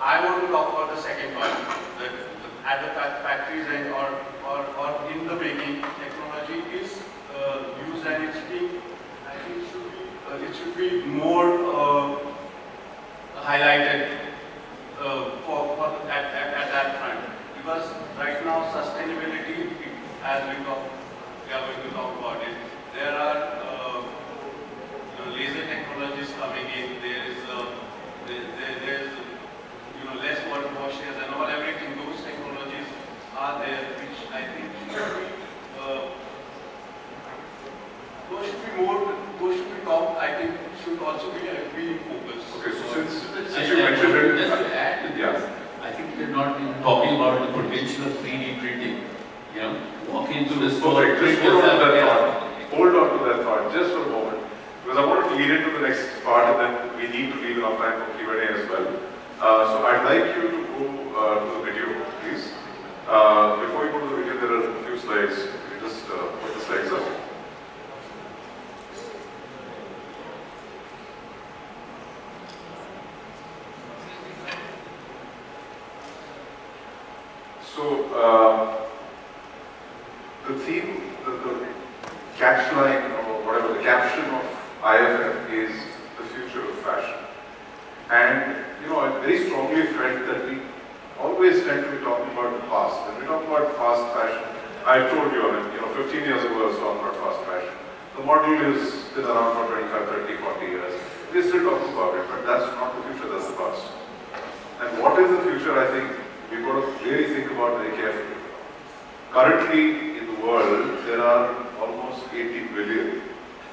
I want to talk about the second part. At the factories end or in the making, technology is used, and it's being, I think it should be more highlighted at that front. Because right now, sustainability, as we are going to talk about it, there are laser technologies coming in. There is less water washes and all. are there, which I think should be, those should be top, I think should also be in focus. Okay, so since you mentioned it, just to add to this, I think we're not even talking about the potential of 3D printing. You know, walk into the store. Just hold on to that thought. Hold on to that thought just for a moment, because I want to lead into the next part, and then we need to leave enough time for Q&A as well. So I'd like you to go to the video, please. Before you go to the video, there are a few slides. You just put the slides up. So the theme, the catchline or whatever, the caption of IFF is the future of fashion. And you know, I very strongly felt that we always tend to be talking about the past. When we talk about fast fashion, I told you, 15 years ago I was talking about fast fashion. The model is been around for 25, 30, 40 years. We're still talking about it, but that's not the future, that's the past. And what is the future, I think we've got to really think about very carefully. Currently in the world, there are almost 80 billion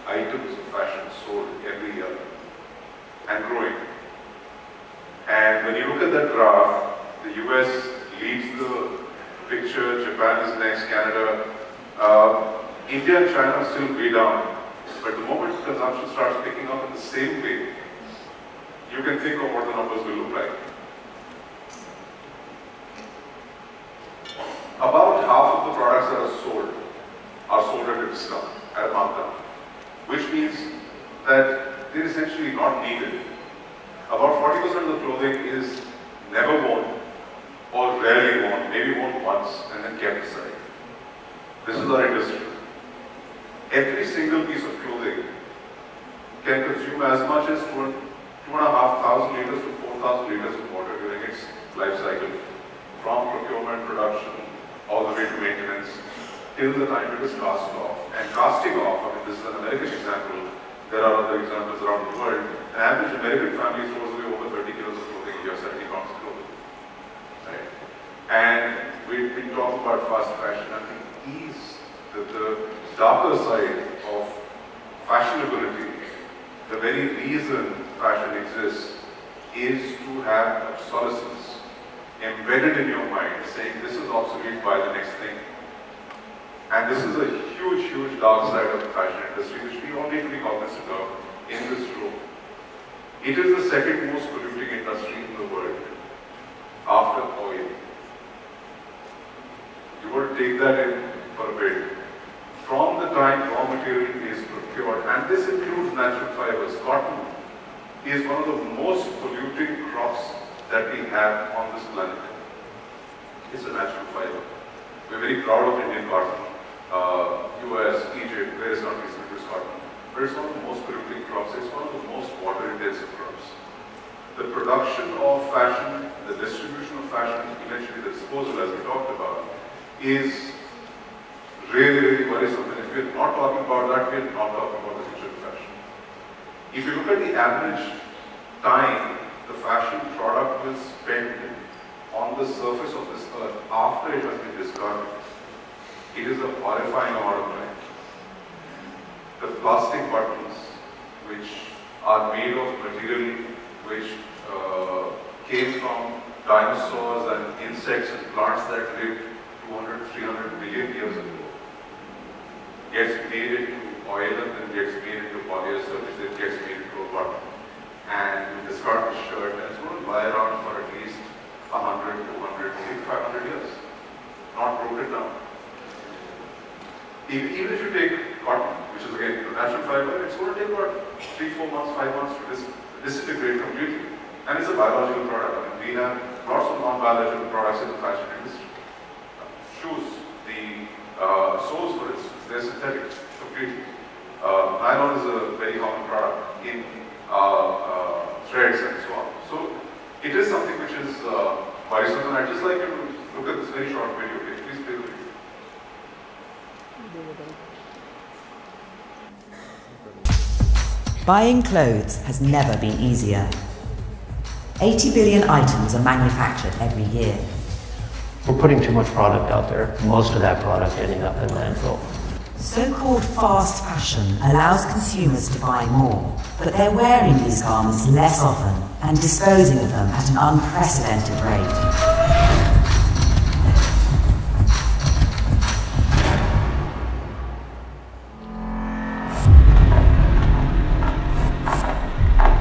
items of fashion sold every year and growing. And when you look at that graph, the US leads the picture, Japan is next, Canada. India and China are still way down. But the moment consumption starts picking up in the same way, you can think of what the numbers will look like. About half of the products that are sold at a discount, at a markdown, which means that they're essentially not needed. About 40% of the clothing is never worn or rarely worn, maybe worn once and then kept aside. This is our industry. Every single piece of clothing can consume as much as 2,500 liters to 4,000 liters of water during its life cycle, from procurement, production, all the way to maintenance, till the time it is cast off. And casting off, this is an American example, there are other examples around the world. An average American family throws away over 30 kilos of clothing a year, 70 pounds of clothing. Right? And we've been talking about fast fashion, and the darker side of fashionability, the very reason fashion exists is to have obsolescence embedded in your mind, saying this is obsolete, buy the next thing. And this is a huge, huge dark side of the fashion industry, which we all need to be cognizant of in this room. It is the second most polluting industry in the world, after oil. You want to take that in for a bit. From the time raw material is procured, and this includes natural fibers, cotton is one of the most polluting crops that we have on this planet. It's a natural fiber. We're very proud of Indian cotton. US, Egypt, various countries produce cotton. But it's one of the most polluting crops. It's one of the most water-intensive crops. The production of fashion, the distribution of fashion, eventually the disposal, as we talked about, is really, really worrisome. And if we're not talking about that, we're not talking about the future of fashion. If you look at the average time the fashion product will spend on the surface of this earth after it has been discarded, it is a horrifying amount of time. The plastic buttons, which are made of material which came from dinosaurs and insects and plants that lived 200, 300 million years ago, gets made into oil and then gets made into polyester, which then gets made into a button. And you discard the shirt, and it's going to lie around for at least 100, 200, maybe 500 years. Not broken down. Even if you take cotton, which is again natural fiber, it's going to take about 3, 4 months, 5 months to disintegrate completely. And it's a biological product. I mean, we have lots of non-biological products in the fashion industry. Shoes, the soles, for instance, they're synthetic completely. Nylon is a very common product in threads and so on. So it is something which is worrisome, and I'd just like you to look at this very short video. Please play the video. Buying clothes has never been easier. 80 billion items are manufactured every year. We're putting too much product out there, most of that product ending up in landfill. So-called fast fashion allows consumers to buy more, but they're wearing these garments less often and disposing of them at an unprecedented rate.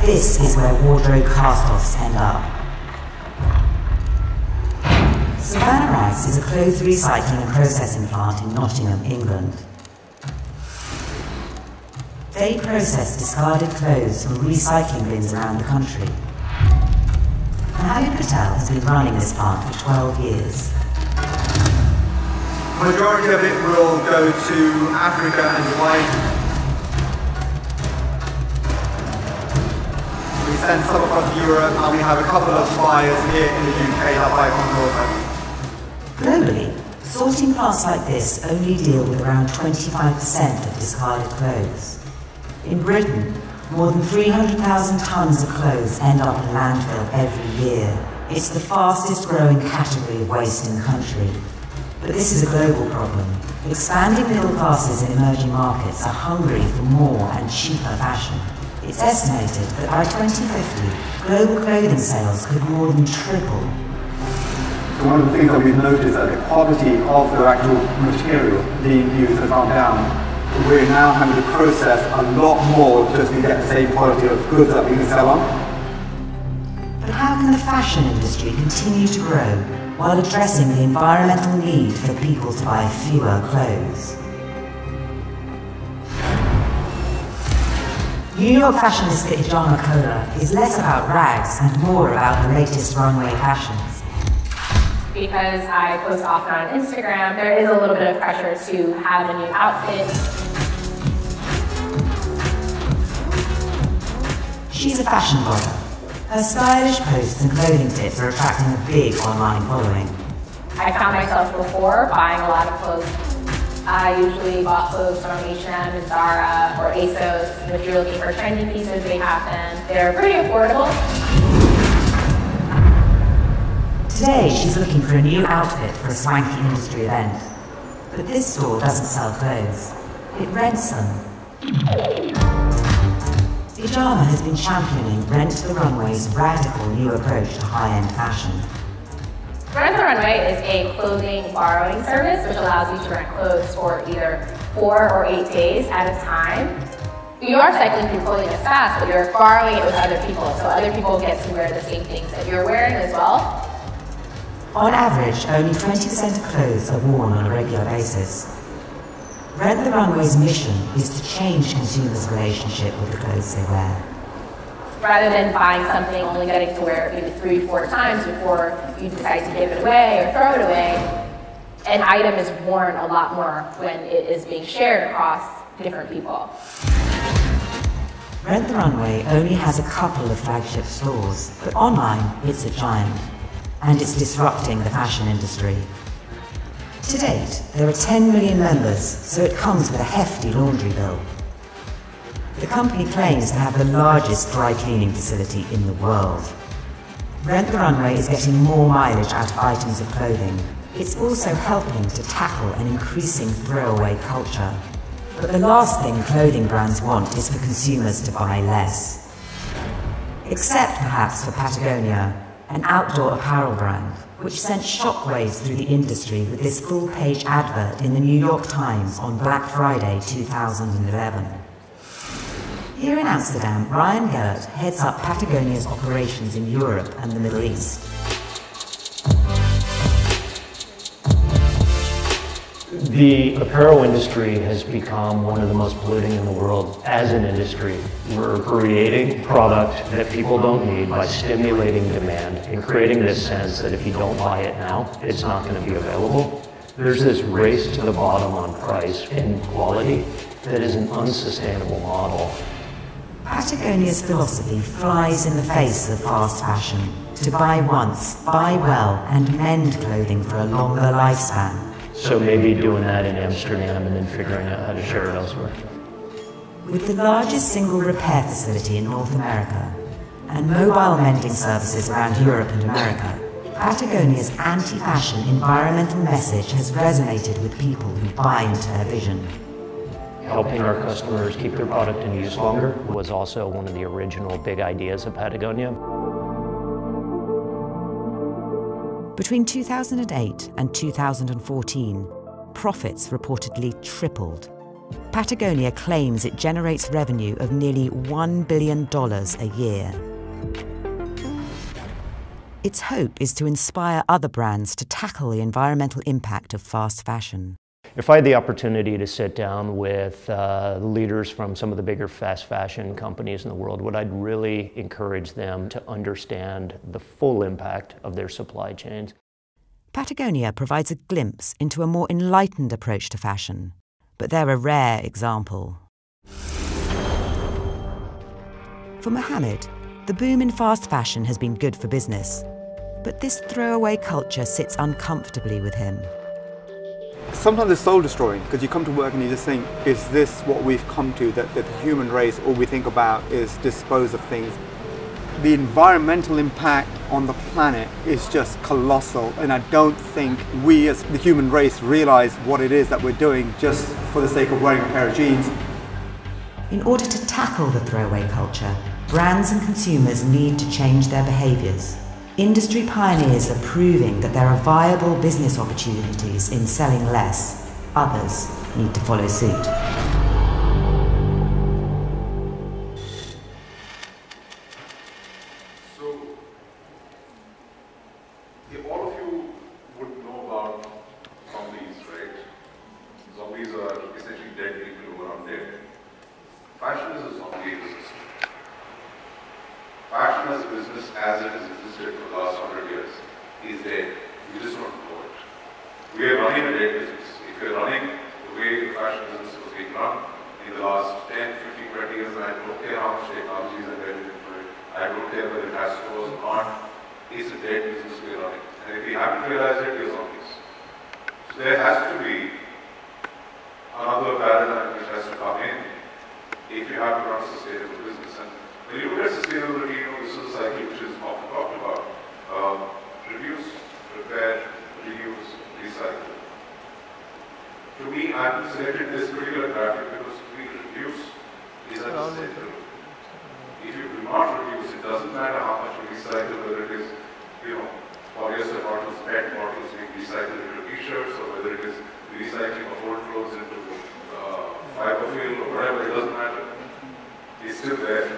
This is where wardrobe cast-offs end up. Savannah Rags is a clothes recycling and processing plant in Nottingham, England. They process discarded clothes from recycling bins around the country. Mohammed Patel has been running this plant for 12 years. The majority of it will go to Africa and Dubai. We send some across Europe, and we have a couple of buyers here in the UK that buy from Northern. Globally, sorting plants like this only deal with around 25% of discarded clothes. In Britain, more than 300,000 tonnes of clothes end up in landfill every year. It's the fastest growing category of waste in the country. But this is a global problem. Expanding middle classes in emerging markets are hungry for more and cheaper fashion. It's estimated that by 2050, global clothing sales could more than triple. So one of the things that we've noticed is that the quality of the actual material being used has gone down. We're now having to process a lot more just to get the same quality of goods that we can sell on. But how can the fashion industry continue to grow while addressing the environmental need for people to buy fewer clothes? New York fashionista Ijana Kola is less about rags and more about the latest runway fashions. Because I post often on Instagram, there is a little bit of pressure to have a new outfit. She's a fashion blogger. Her stylish posts and clothing tips are attracting a big online following. I found myself before buying a lot of clothes. I usually bought clothes from H&M and Zara or ASOS. If you're looking for trendy pieces, they have them. They're pretty affordable. Today, she's looking for a new outfit for a swanky industry event. But this store doesn't sell clothes. It rents them. Ijama has been championing Rent the Runway's radical new approach to high-end fashion. Rent the Runway is a clothing borrowing service which allows you to rent clothes for either 4 or 8 days at a time. You are cycling through clothing as fast, but you're borrowing it with other people, so other people get to wear the same things that you're wearing as well. On average, only 20% of clothes are worn on a regular basis. Rent the Runway's mission is to change consumers' relationship with the clothes they wear. Rather than buying something, only getting to wear it maybe 3-4 times before you decide to give it away or throw it away, an item is worn a lot more when it is being shared across different people. Rent the Runway only has a couple of flagship stores, but online it's a giant, and it's disrupting the fashion industry. To date, there are 10 million members, so it comes with a hefty laundry bill. The company claims to have the largest dry cleaning facility in the world. Rent the Runway is getting more mileage out of items of clothing. It's also helping to tackle an increasing throwaway culture. But the last thing clothing brands want is for consumers to buy less. Except perhaps for Patagonia, an outdoor apparel brand, which sent shockwaves through the industry with this full-page advert in the New York Times on Black Friday 2011. Here in Amsterdam, Ryan Gellert heads up Patagonia's operations in Europe and the Middle East. The apparel industry has become one of the most polluting in the world as an industry. We're creating product that people don't need by stimulating demand and creating this sense that if you don't buy it now, it's not going to be available. There's this race to the bottom on price and quality that is an unsustainable model. Patagonia's philosophy flies in the face of fast fashion. To buy once, buy well, and mend clothing for a longer lifespan. So maybe doing that in Amsterdam and then figuring out how to share it elsewhere. With the largest single repair facility in North America and mobile mending services around Europe and America, Patagonia's anti-fashion environmental message has resonated with people who buy into her vision. Helping our customers keep their product in use longer was also one of the original big ideas of Patagonia. Between 2008 and 2014, profits reportedly tripled. Patagonia claims it generates revenue of nearly $1 billion a year. Its hope is to inspire other brands to tackle the environmental impact of fast fashion. If I had the opportunity to sit down with leaders from some of the bigger fast fashion companies in the world, what I'd really encourage them to understand the full impact of their supply chains. Patagonia provides a glimpse into a more enlightened approach to fashion, but they're a rare example. For Mohammed, the boom in fast fashion has been good for business, but this throwaway culture sits uncomfortably with him. Sometimes it's soul destroying because you come to work and you just think, is this what we've come to, that the human race, all we think about is dispose of things? The environmental impact on the planet is just colossal, and I don't think we as the human race realize what it is that we're doing just for the sake of wearing a pair of jeans. In order to tackle the throwaway culture, brands and consumers need to change their behaviours. Industry pioneers are proving that there are viable business opportunities in selling less. Others need to follow suit. All of you would know about zombies, right? Zombies are essentially dead people who are undead. Fashion is a zombie business. Fashion as a business, as it has existed for the last 100 years, is dead. We just don't know it. We are running a dead business. If we are running the way the fashion business was being run in the last 10, 15, 20 years, and I don't care how much technology is embedded into it, I don't care whether it has stores or not, it's a dead business we are running. And if we haven't realized it, we are zombies. So there has to be another paradigm which has to come in if you have to run a sustainable business. And when you look at sustainability, you know, this is a cycle which is often talked about. Reduce, repair, reuse, recycle. To me, I've selected this particular graphic because to me, reduce is unsustainable. If you do not reduce, it doesn't matter how much you recycle, whether it is, you know, polyester bottles, PET bottles being recycled into t-shirts, or whether it is recycling of old clothes into fiber fill or whatever, it doesn't matter. It's still there.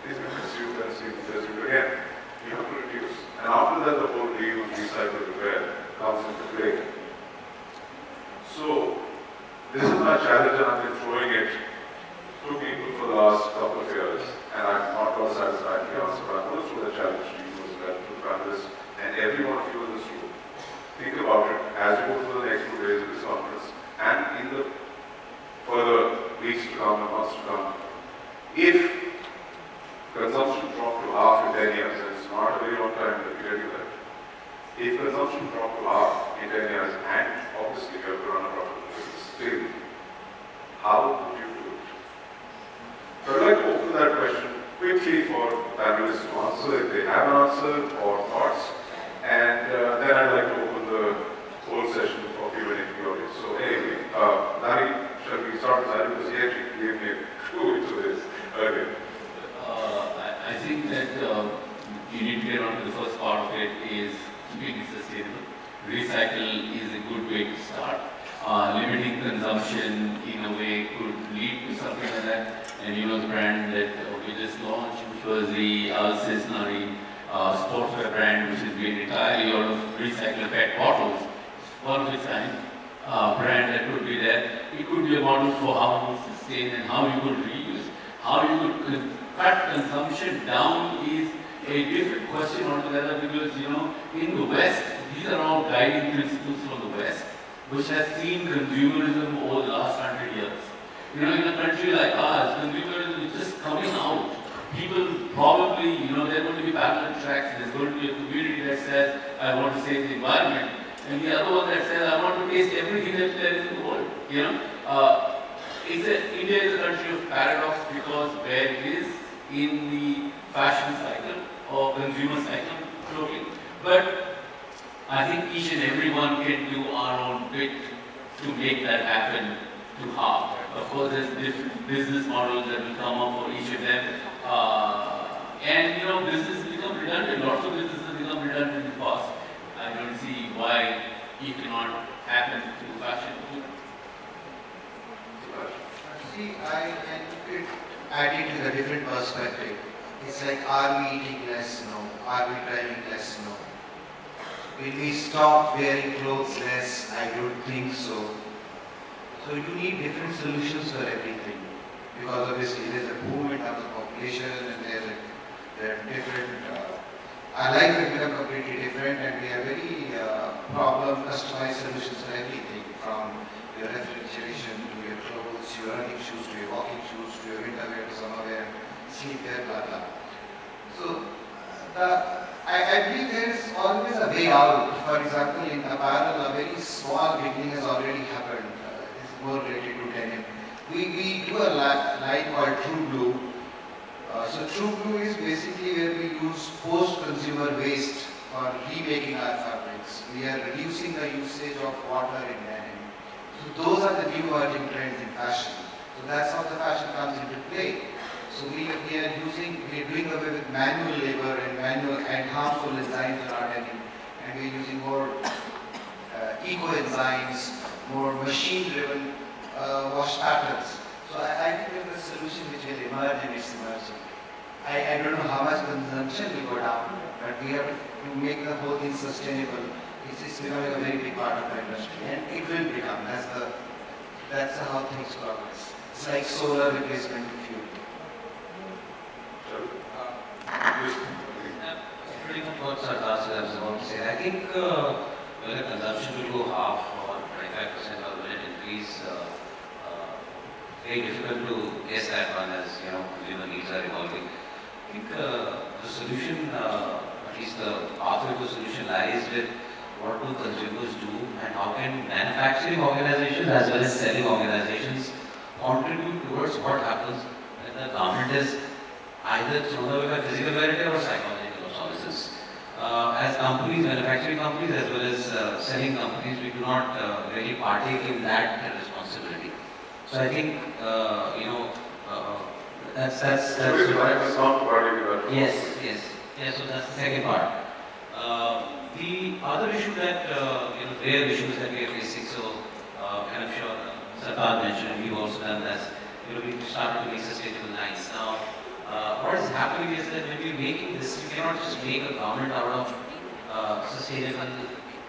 It's been consumed and it's been consumed again. You have to reduce. And after that, the whole reuse, recycle, repair comes into play. So, this is my challenge, and I've been throwing it to people for the last couple of years, and I've not got a satisfactory answer, but I'm going to throw the challenge to you as well, to the panelists, and every one of you in this room. Think about it as you go through the next 2 days of this conference, and in the further weeks to come and months to come. If consumption dropped to half in 10 years, and it's not a very long time that we tell you that, if consumption dropped to half in 10 years, and obviously you have to run a profitable business still, how would you do it? So I'd like to open that question quickly for panelists to answer if they have an answer or thoughts, and then I'd like to open the whole session for Q&A to the audience. So anyway, Larry, shall we start with Larry, because he actually gave me a clue into this earlier. I think that you need to get on to the first part of it is keeping it sustainable. Recycle is a good way to start. Limiting consumption in a way could lead to something like that. And you know the brand that we just launched, which was the Alsis Nari sportswear brand, which is made entirely out of recycled PET bottles. One of its kind brand that could be there. It could be a model for how you sustain and how you could reuse. How you could cut consumption down is a different question altogether, because you know in the West, these are all guiding principles from the West, which has seen consumerism over the last 100 years. You know, in a country like ours, consumerism is just coming out. People probably, you know, there are going to be parallel tracks. There's going to be a community that says, I want to save the environment, and the other one that says, I want to taste everything that there is in the world. You know, India is a country of paradox, because where it is in the fashion cycle or consumer cycle globally. But I think each and everyone can do our own bit to make that happen to half. Of course, there's different business models that will come up for each of them. And you know, business become redundant. Lots of businesses become redundant in the past. I don't see why it cannot happen to fashion. See, I can add it with a different perspective. It's like, are we eating less? No. Are we driving less? No. Will we stop wearing clothes less? I don't think so. So you need different solutions for everything. Because obviously there's a boom in terms of population and there are different, our life has become completely different and we have very problem customized solutions for everything, from your refrigeration to your clothes, your running shoes to your walking shoes to your winter wear to summer wear, sleepwear, blah blah. So I believe there is always a way out. For example, in apparel, a very small beginning has already happened. It's more related to denim. We do a line called True Blue. So True Blue is basically where we use post-consumer waste for remaking our fabrics. We are reducing the usage of water in denim. So those are the new emerging trends in fashion. So that's how the fashion comes into play. So we are doing away with manual labor and manual and harmful enzymes in our denim, and we are using more eco enzymes, more machine-driven wash patterns. So I think there's a solution which will emerge and it's emerging. I don't know how much consumption will go down, but we have to make the whole thing sustainable. It's becoming a very big part of the industry, and it will become. That's how things progress. It's like solar replacement of fuel. Pretty much what Sardar said, I was about to say. I think when the consumption will go half or 25% or will it increase, very difficult to guess that one, as you know, consumer needs are evolving. I think the solution, at least the pathway to the solution, lies with what do consumers do and how can manufacturing organizations as well as selling organizations contribute towards what happens when the garment is either thrown away by physical wear or psychological obsolescence. As companies, manufacturing companies as well as selling companies, we do not really partake in that responsibility. So I think, you know, that's yes, so that's the second part. The other issue that, you know, rare issues that we are facing, so and I'm sure Sardar mentioned, and we've also done this, you know, we started to make sustainable lines. Now, what is happening is that when you're making this, you cannot just make a garment out of sustainable,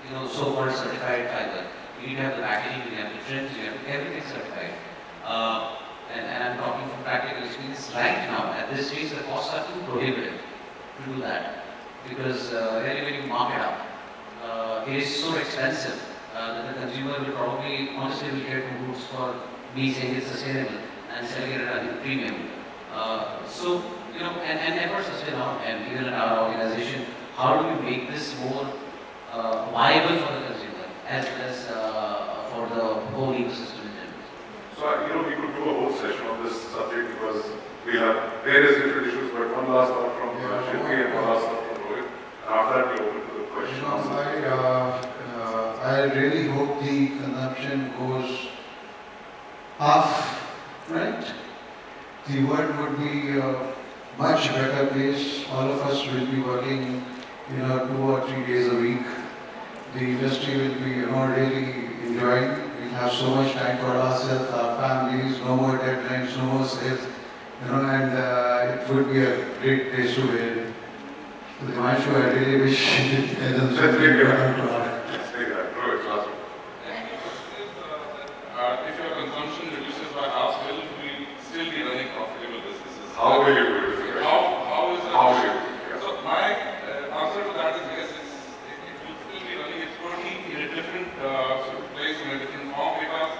you know, so-called certified fiber. You need to have the packaging, you have the trims, you have everything certified. And I'm talking from practical experience. Right now, at this stage, the costs are too prohibitive to do that. Because really when you mark it up, it is so expensive that the consumer will probably, honestly, will get goods for me saying it's sustainable and selling it at a premium. So, you know, and efforts are still on, and even in our organization, how do we make this more viable for the consumer as well as for the whole ecosystem in general? So, you know, we could do a whole session on this subject because we have various different issues, but one last thought from Shilpi and one last thought from Rohit. After that, we open to the questions. I really hope the consumption goes up, right? The world would be a much better place. All of us will be working, you know, 2 or 3 days a week. The industry will be, you know, really enjoying. We'll have so much time for ourselves, our families, no more deadlines, no more sales, you know, and it would be a great place to be. So Dimanshu, I really wish it doesn't Let's take that. If your consumption reduces by half, will we still be running profitable businesses? How will you do it? How is that? How will you do it? So my answer to that is yes, it will still be running its protein in a different place, in a different form, because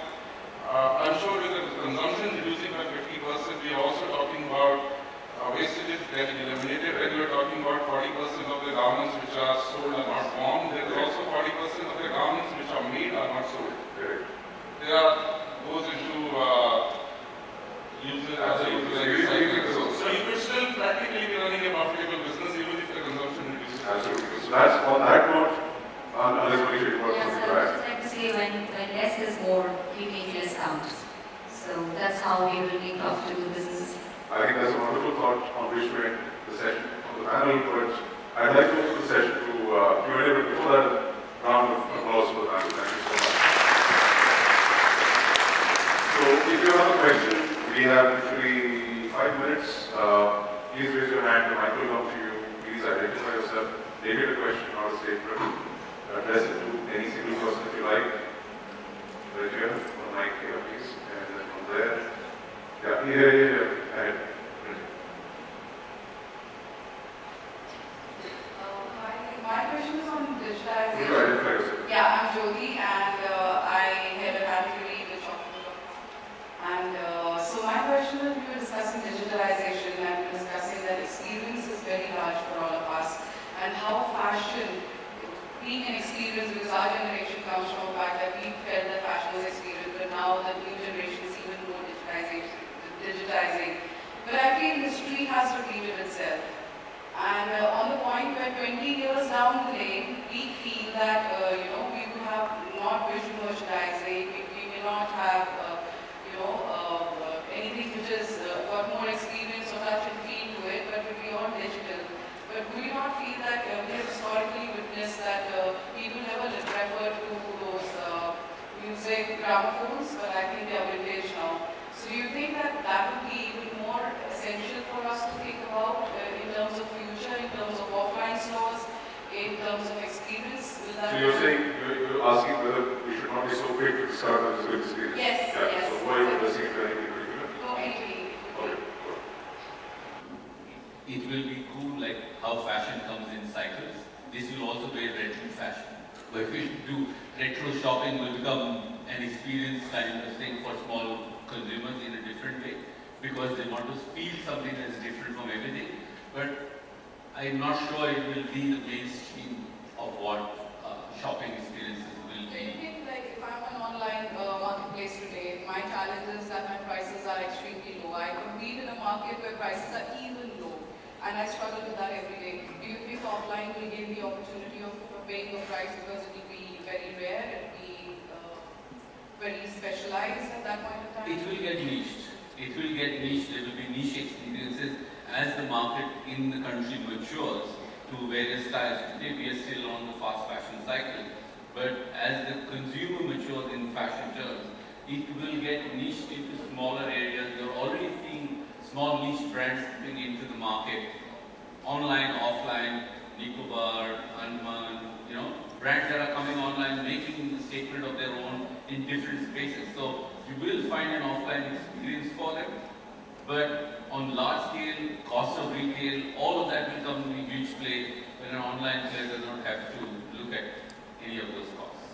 I'm sure with the consumption reducing by 50%, we are also talking about wastages getting eliminated, and we're talking about 40% of the garments which are sold are not worn. There is also 40% of the garments which are made are not sold. There goes into uses, other uses. So you could still practically be running a profitable business even if the consumption reduces. Absolutely. So that's on that note, Unless Manisha, you want Yes, something I to would add? just like to say when less is more, we make less count. So that's how we will make profitable businesses. I think that's a wonderful thought on which to end the session on the panel, but I'd like to open the session to Q&A, but before that, round of applause for the panel. Thank you so much. So if you have a question, we have literally 5 minutes. Please raise your hand, the mic will come to you. Please identify yourself. Make it a question, not a statement. Address it to any single person if you like. Right here, on the mic here, please. And then from there. Yeah, here. Ahead. My question is on digitization. You identify yourself. Yeah, I'm Jyoti and I head a category in the shopping club. And so my question is, we were discussing digitalization and discussing that experience is very large for all of us and how fashion being an experience, because our generation comes from the fact that we felt that fashion was experience, but now the new generation is even more digitizing. But I feel history has repeated itself. And on the point where 20 years down the lane, we feel that, we will have not visual merchandising, we may not have, anything which has got more experience or touch and feel to it, but it will be all digital. But do we not feel that we have historically witnessed that people never refer to those music gramophones, but I think they are vintage now. So do you think that that would be even more essential for us to think about in terms of future, in terms of offline stores, in terms of experience? So you're saying, you're asking whether we should not be so quick to discard as a good experience? Yes, yeah. yes. So why are you addressing to anything particular? No, anything. Okay. It will be cool like how fashion comes in cycles. This will also be a retro fashion. But if we do retro shopping, will become an experience kind of thing for small consumers in a different way because they want to feel something that's different from everything. But I'm not sure it will be the mainstream of what shopping experiences will Do you be. think, like, if I'm an online marketplace today, my challenge is that my prices are extremely low. I compete in a market where prices are even low, and I struggle with that every day. Do you think offline will gain the opportunity of paying a price because it will be very rare, it will be very specialized at that point of time? It will get niched. It will get niched. There will be niche experiences as the market in the country matures to various styles. Today we are still on the fast fashion cycle, but as the consumer matures in fashion terms, it will get niched into smaller areas. You're already seeing small niche brands coming into the market, online, offline, Nicobar, Anman, brands that are coming online, making a statement of their own in different spaces. So you will find an offline experience for them, but on large scale, cost of retail, all of that will come in huge play when an online player does not have to look at any of those costs.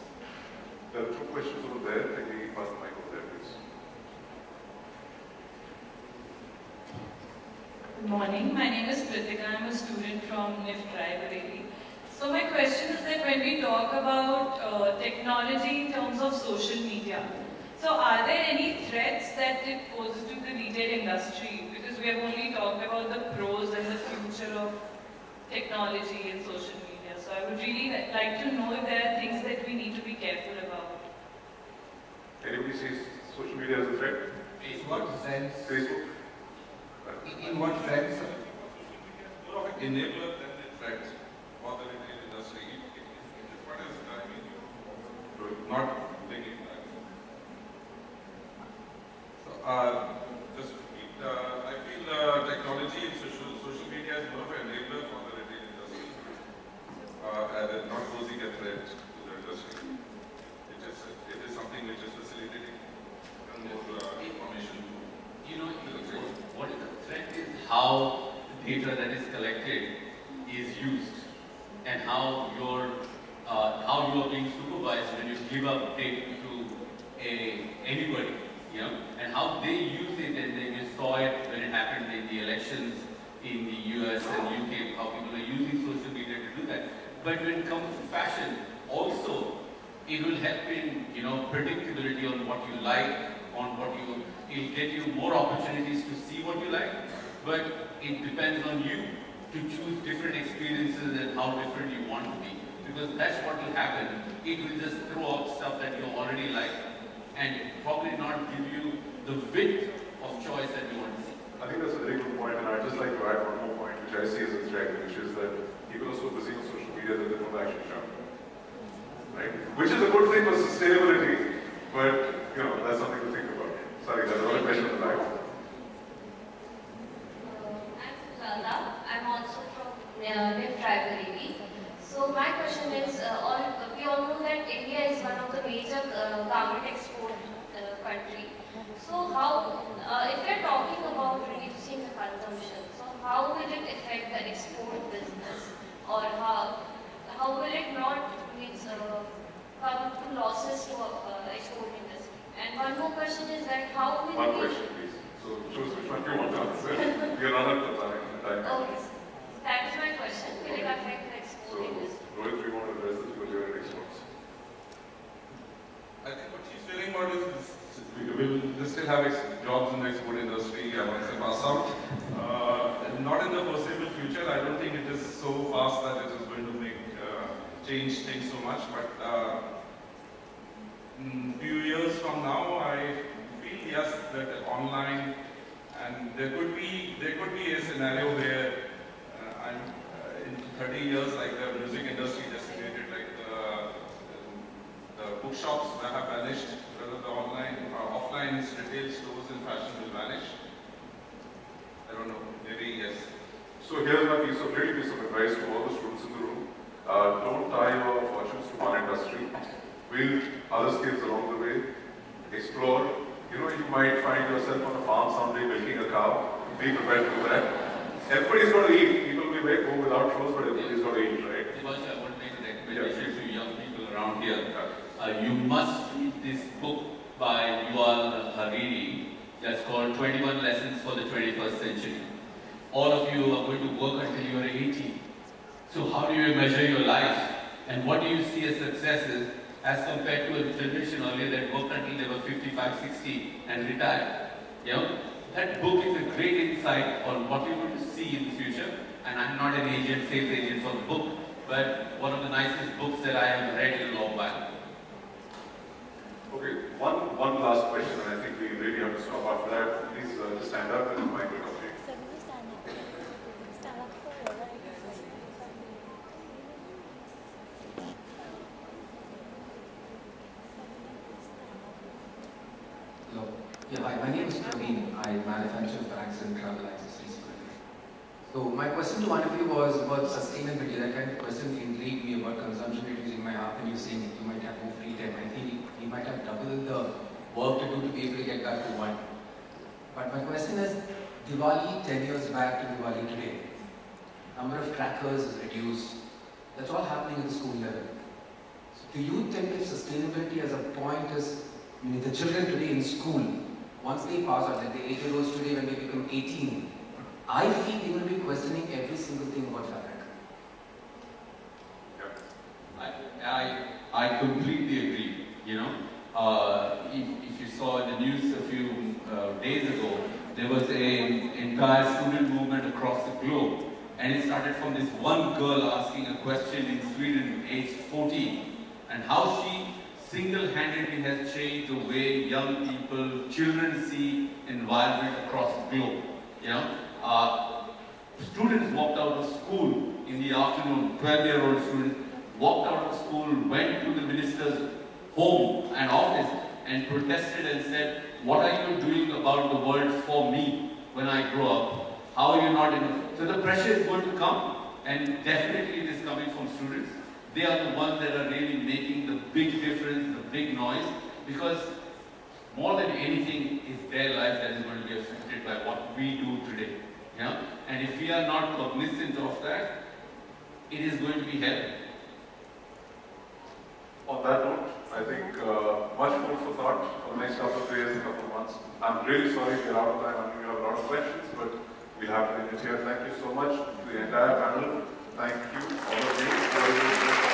There are 2 questions over there. Can we pass the mic over there, please? Good morning. My name is Kritika. I'm a student from NIFT Raebareli. So my question is that when we talk about technology in terms of social media, so are there any threats that it poses to the retail industry? Because we have only talked about the pros and the future of technology and social media. So I would really like to know if there are things that we need to be careful about. Anybody sees social media as a threat? What sense? Facebook? In what sense? More of an enabler than a threat for the retail industry. What is, not thinking that. So, I feel technology and social media is more of an enabler for the retail industry, and not posing a threat to the industry. It is something which is facilitating more information. What is the threat is how the data that is collected is used and how you are being supervised when you give up data to anybody, and how they use it, and then you saw it when it happened in the elections in the US and UK, how people are using social media to do that. But when it comes to fashion, also it will help in predictability on what you like, it'll get you more opportunities to see what you like, but it depends on you to choose different experiences and how different you want to be. because that's what will happen. It will just throw up stuff that you already like and probably not give you the width of choice that you want to see. I think that's a very good point, and I'd just like to add one more point, which I see as a threat, which is that people are so busy on social media that they don't actually shop. Right? Which is a good thing for sustainability, but you know, that's something to think about. Sorry, there's another question in the back. I'm also from NIFT Tribal. So my question is, we all know that India is one of the major garment export country. So how, if we are talking about reducing the consumption, so how will it affect the export business, or how will it not come to losses to export industry? And one more question is that how will one question, please. So choose which one you want to answer. We are not at the time. Okay, that is my question. Will it affect the export industry? Rohit, we want to address this because you are an expert. I think what she's feeling about is we will still have jobs in the export industry once they pass out. Not in the foreseeable future. I don't think it is so fast that it is going to make change things so much. But few years from now, I feel yes that online, and there could be a scenario where in 30 years, like the music industry decimated, like the bookshops that have vanished, whether the online or offline retail stores in fashion will vanish. I don't know, maybe yes. So here's my little piece of advice to all the students in the room. Don't tie your fortunes to one industry. Build other skills along the way. Explore. You know, you might find yourself on a farm someday milking a cow. Be prepared to do that. Everybody's got to eat. People will go without clothes, but everybody's got to eat, right? Divash, I want to make a recommendation to young people around here. You must read this book by Yuval Hariri that's called 21 Lessons for the 21st Century. All of you are going to work until you are 80. So how do you measure your life? And what do you see as successes as compared to a generation earlier that worked until they were 55, 60 and retired? You know, that book is a great insight on what you're going to see in the future. And I'm not an agent, sales agent for the book, but one of the nicest books that I have read in a long while. Okay, one last question, and I think we really have to stop after that. Please just stand up and mic will come to you. Hello. Yeah, hi, my name is Praveen. I manufacture bags and travel accessories. So my question to one of you was about sustainability. That kind of question intrigued me about consumption reducing my half, and you saying you might have more free time. I think we might have double the work to do to be able to get back to one. But my question is, Diwali 10 years back to Diwali today, number of crackers is reduced. That's all happening at the school level. So do you think if sustainability as a point is, I mean, the children today in school, once they pass out, like the 8-year-olds today when they become 18, I feel they will be questioning every single thing about fabric. I completely agree. You know, if you saw in the news a few days ago, there was an entire student movement across the globe, and it started from this one girl asking a question in Sweden, aged 14, and how she single-handedly has changed the way young people, children see environment across the globe. You know, students walked out of school in the afternoon, 12-year-old students walked out of school, went to the minister's home and office and protested and said, what are you doing about the world for me when I grow up? How are you not in? So the pressure is going to come, and definitely it is coming from students. They are the ones that are really making the big difference, the big noise, because more than anything is their life that is going to be affected by what we do today. Yeah? And if we are not cognizant of that, it is going to be hell. On that note, I think much food for thought for the next couple of days, couple of months. I'm really sorry we're out of time. I know you have a lot of questions, but we'll have to end it here. Thank you so much to the entire panel. Thank you, all of you.